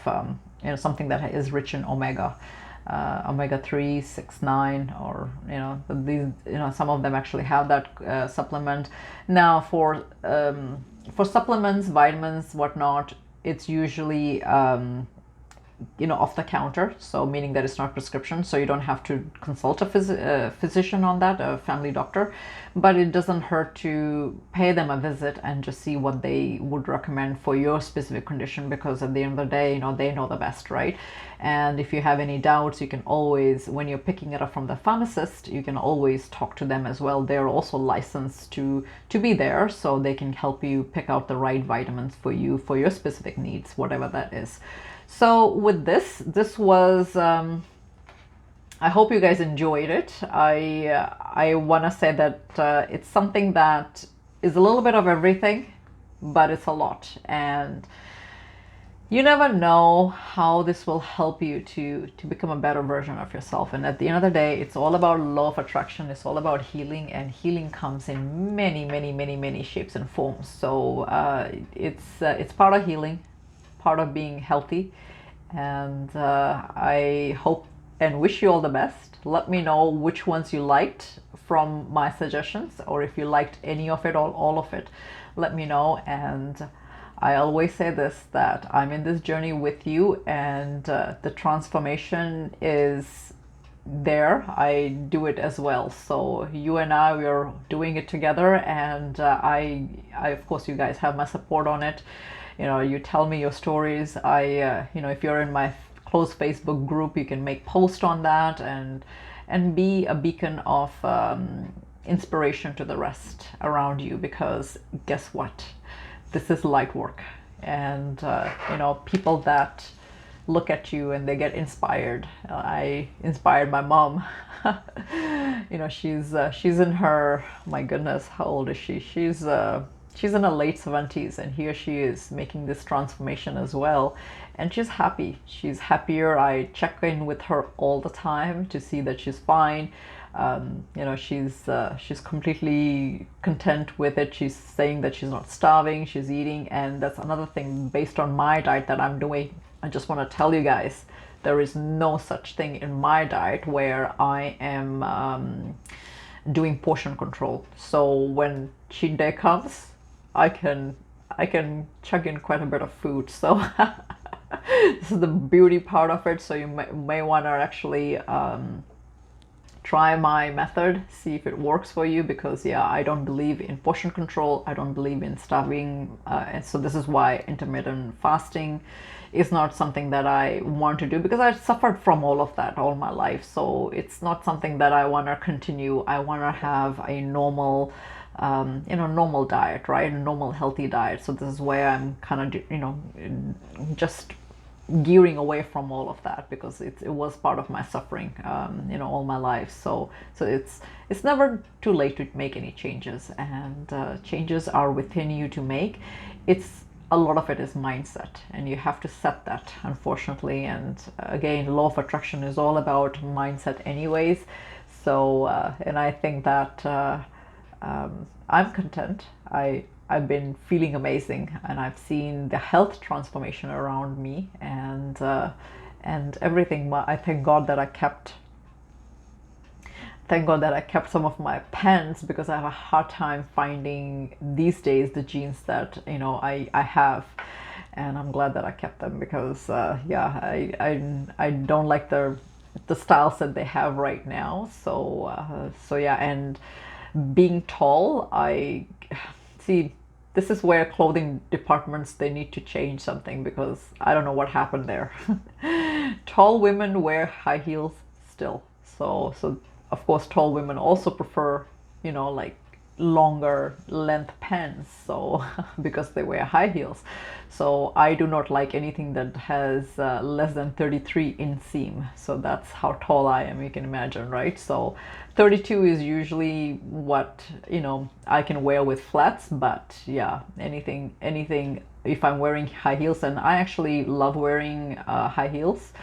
you know, something that is rich in omega-3, 6, 9, or, you know, these, you know, some of them actually have that supplement. Now for supplements, vitamins, whatnot, it's usually you know, off the counter, so meaning that it's not prescription, so you don't have to consult a physician on that, a family doctor. But it doesn't hurt to pay them a visit and just see what they would recommend for your specific condition, because at the end of the day, you know, they know the best, right? And if you have any doubts, you can always, when you're picking it up from the pharmacist, you can always talk to them as well. They're also licensed to be there, so they can help you pick out the right vitamins for you, for your specific needs, whatever that is. So with this was, I hope you guys enjoyed it. I want to say that it's something that is a little bit of everything, but it's a lot. And you never know how this will help you to become a better version of yourself. And at the end of the day, it's all about law of attraction. It's all about healing, and healing comes in many, many, many, many shapes and forms. So it's part of healing, part of being healthy. And I hope and wish you all the best. Let me know which ones you liked from my suggestions, or if you liked any of it or all of it, let me know. And I always say this, that I'm in this journey with you, and the transformation is there. I do it as well. So you and I, we are doing it together, and I of course, you guys have my support on it. You know, you tell me your stories. You know, if you're in my closed Facebook group, you can make posts on that, and be a beacon of inspiration to the rest around you, because guess what? This is light work. And you know, people that look at you and they get inspired. I inspired my mom. You know, she's in her, my goodness, how old is she? She's in her late 70s, and here she is making this transformation as well. And she's happy. She's happier. I check in with her all the time to see that she's fine. You know, she's completely content with it. She's saying that she's not starving, she's eating. And that's another thing, based on my diet that I'm doing. I just want to tell you guys, there is no such thing in my diet where I am doing portion control. So when cheat day comes, I can chug in quite a bit of food. So this is the beauty part of it. So you may want to actually try my method, see if it works for you, because yeah, I don't believe in portion control, I don't believe in starving, and so this is why intermittent fasting is not something that I want to do, because I suffered from all of that all my life. So it's not something that I want to continue. I want to have a normal normal diet, right? A normal healthy diet. So this is where I'm kind of, just gearing away from all of that, because it was part of my suffering, all my life. So it's never too late to make any changes, and changes are within you to make. It's a lot of it is mindset, and you have to set that, unfortunately. And again, law of attraction is all about mindset anyways. So and I think that I'm content. I've been feeling amazing, and I've seen the health transformation around me, and everything. I thank God that I kept some of my pens, because I have a hard time finding these days the jeans that I have, and I'm glad that I kept them, because yeah, I don't like the styles that they have right now. So yeah, and being tall, I see, this is where clothing departments, they need to change something, because I don't know what happened there. Tall women wear high heels still. So of course tall women also prefer, like longer length pants, so because they wear high heels. So I do not like anything that has less than 33 inseam. So that's how tall I am, you can imagine, right? So 32 is usually what I can wear with flats. But yeah, anything if I'm wearing high heels, and I actually love wearing high heels.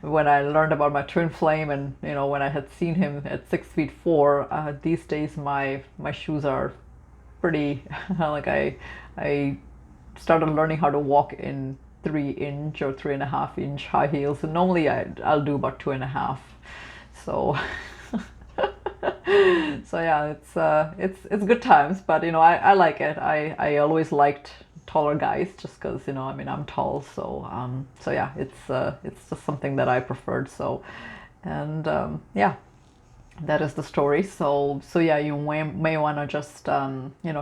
When I learned about my twin flame, and when I had seen him at 6'4", these days my shoes are pretty like I started learning how to walk in 3-inch or 3.5-inch high heels, and normally I'll do about 2.5. So so yeah, it's good times. But I like it. I always liked taller guys, just because I'm tall. So yeah, it's just something that I preferred. So, and yeah, that is the story. So yeah, you may want to just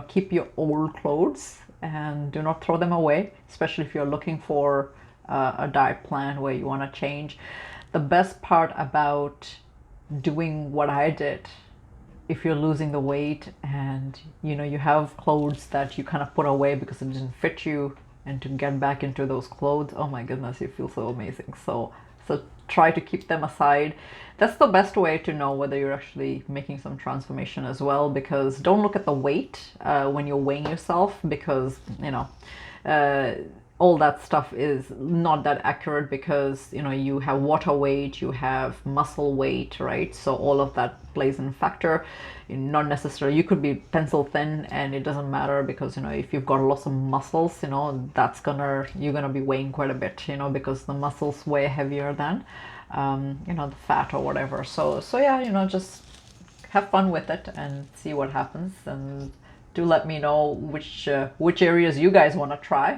keep your old clothes and do not throw them away, especially if you're looking for a diet plan where you want to change. The best part about doing what I did, if you're losing the weight and you have clothes that you kind of put away because it didn't fit you, and to get back into those clothes, oh my goodness, you feel so amazing. So try to keep them aside. That's the best way to know whether you're actually making some transformation as well, because don't look at the weight when you're weighing yourself, because all that stuff is not that accurate, because you have water weight, you have muscle weight, right? So all of that plays in factor. Not necessarily, you could be pencil thin and it doesn't matter, because if you've got lots of muscles, you're gonna be weighing quite a bit, because the muscles weigh heavier than the fat or whatever. So yeah, just have fun with it and see what happens. And do let me know which areas you guys want to try.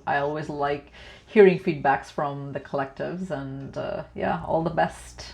I always like hearing feedbacks from the collectives. And yeah, all the best.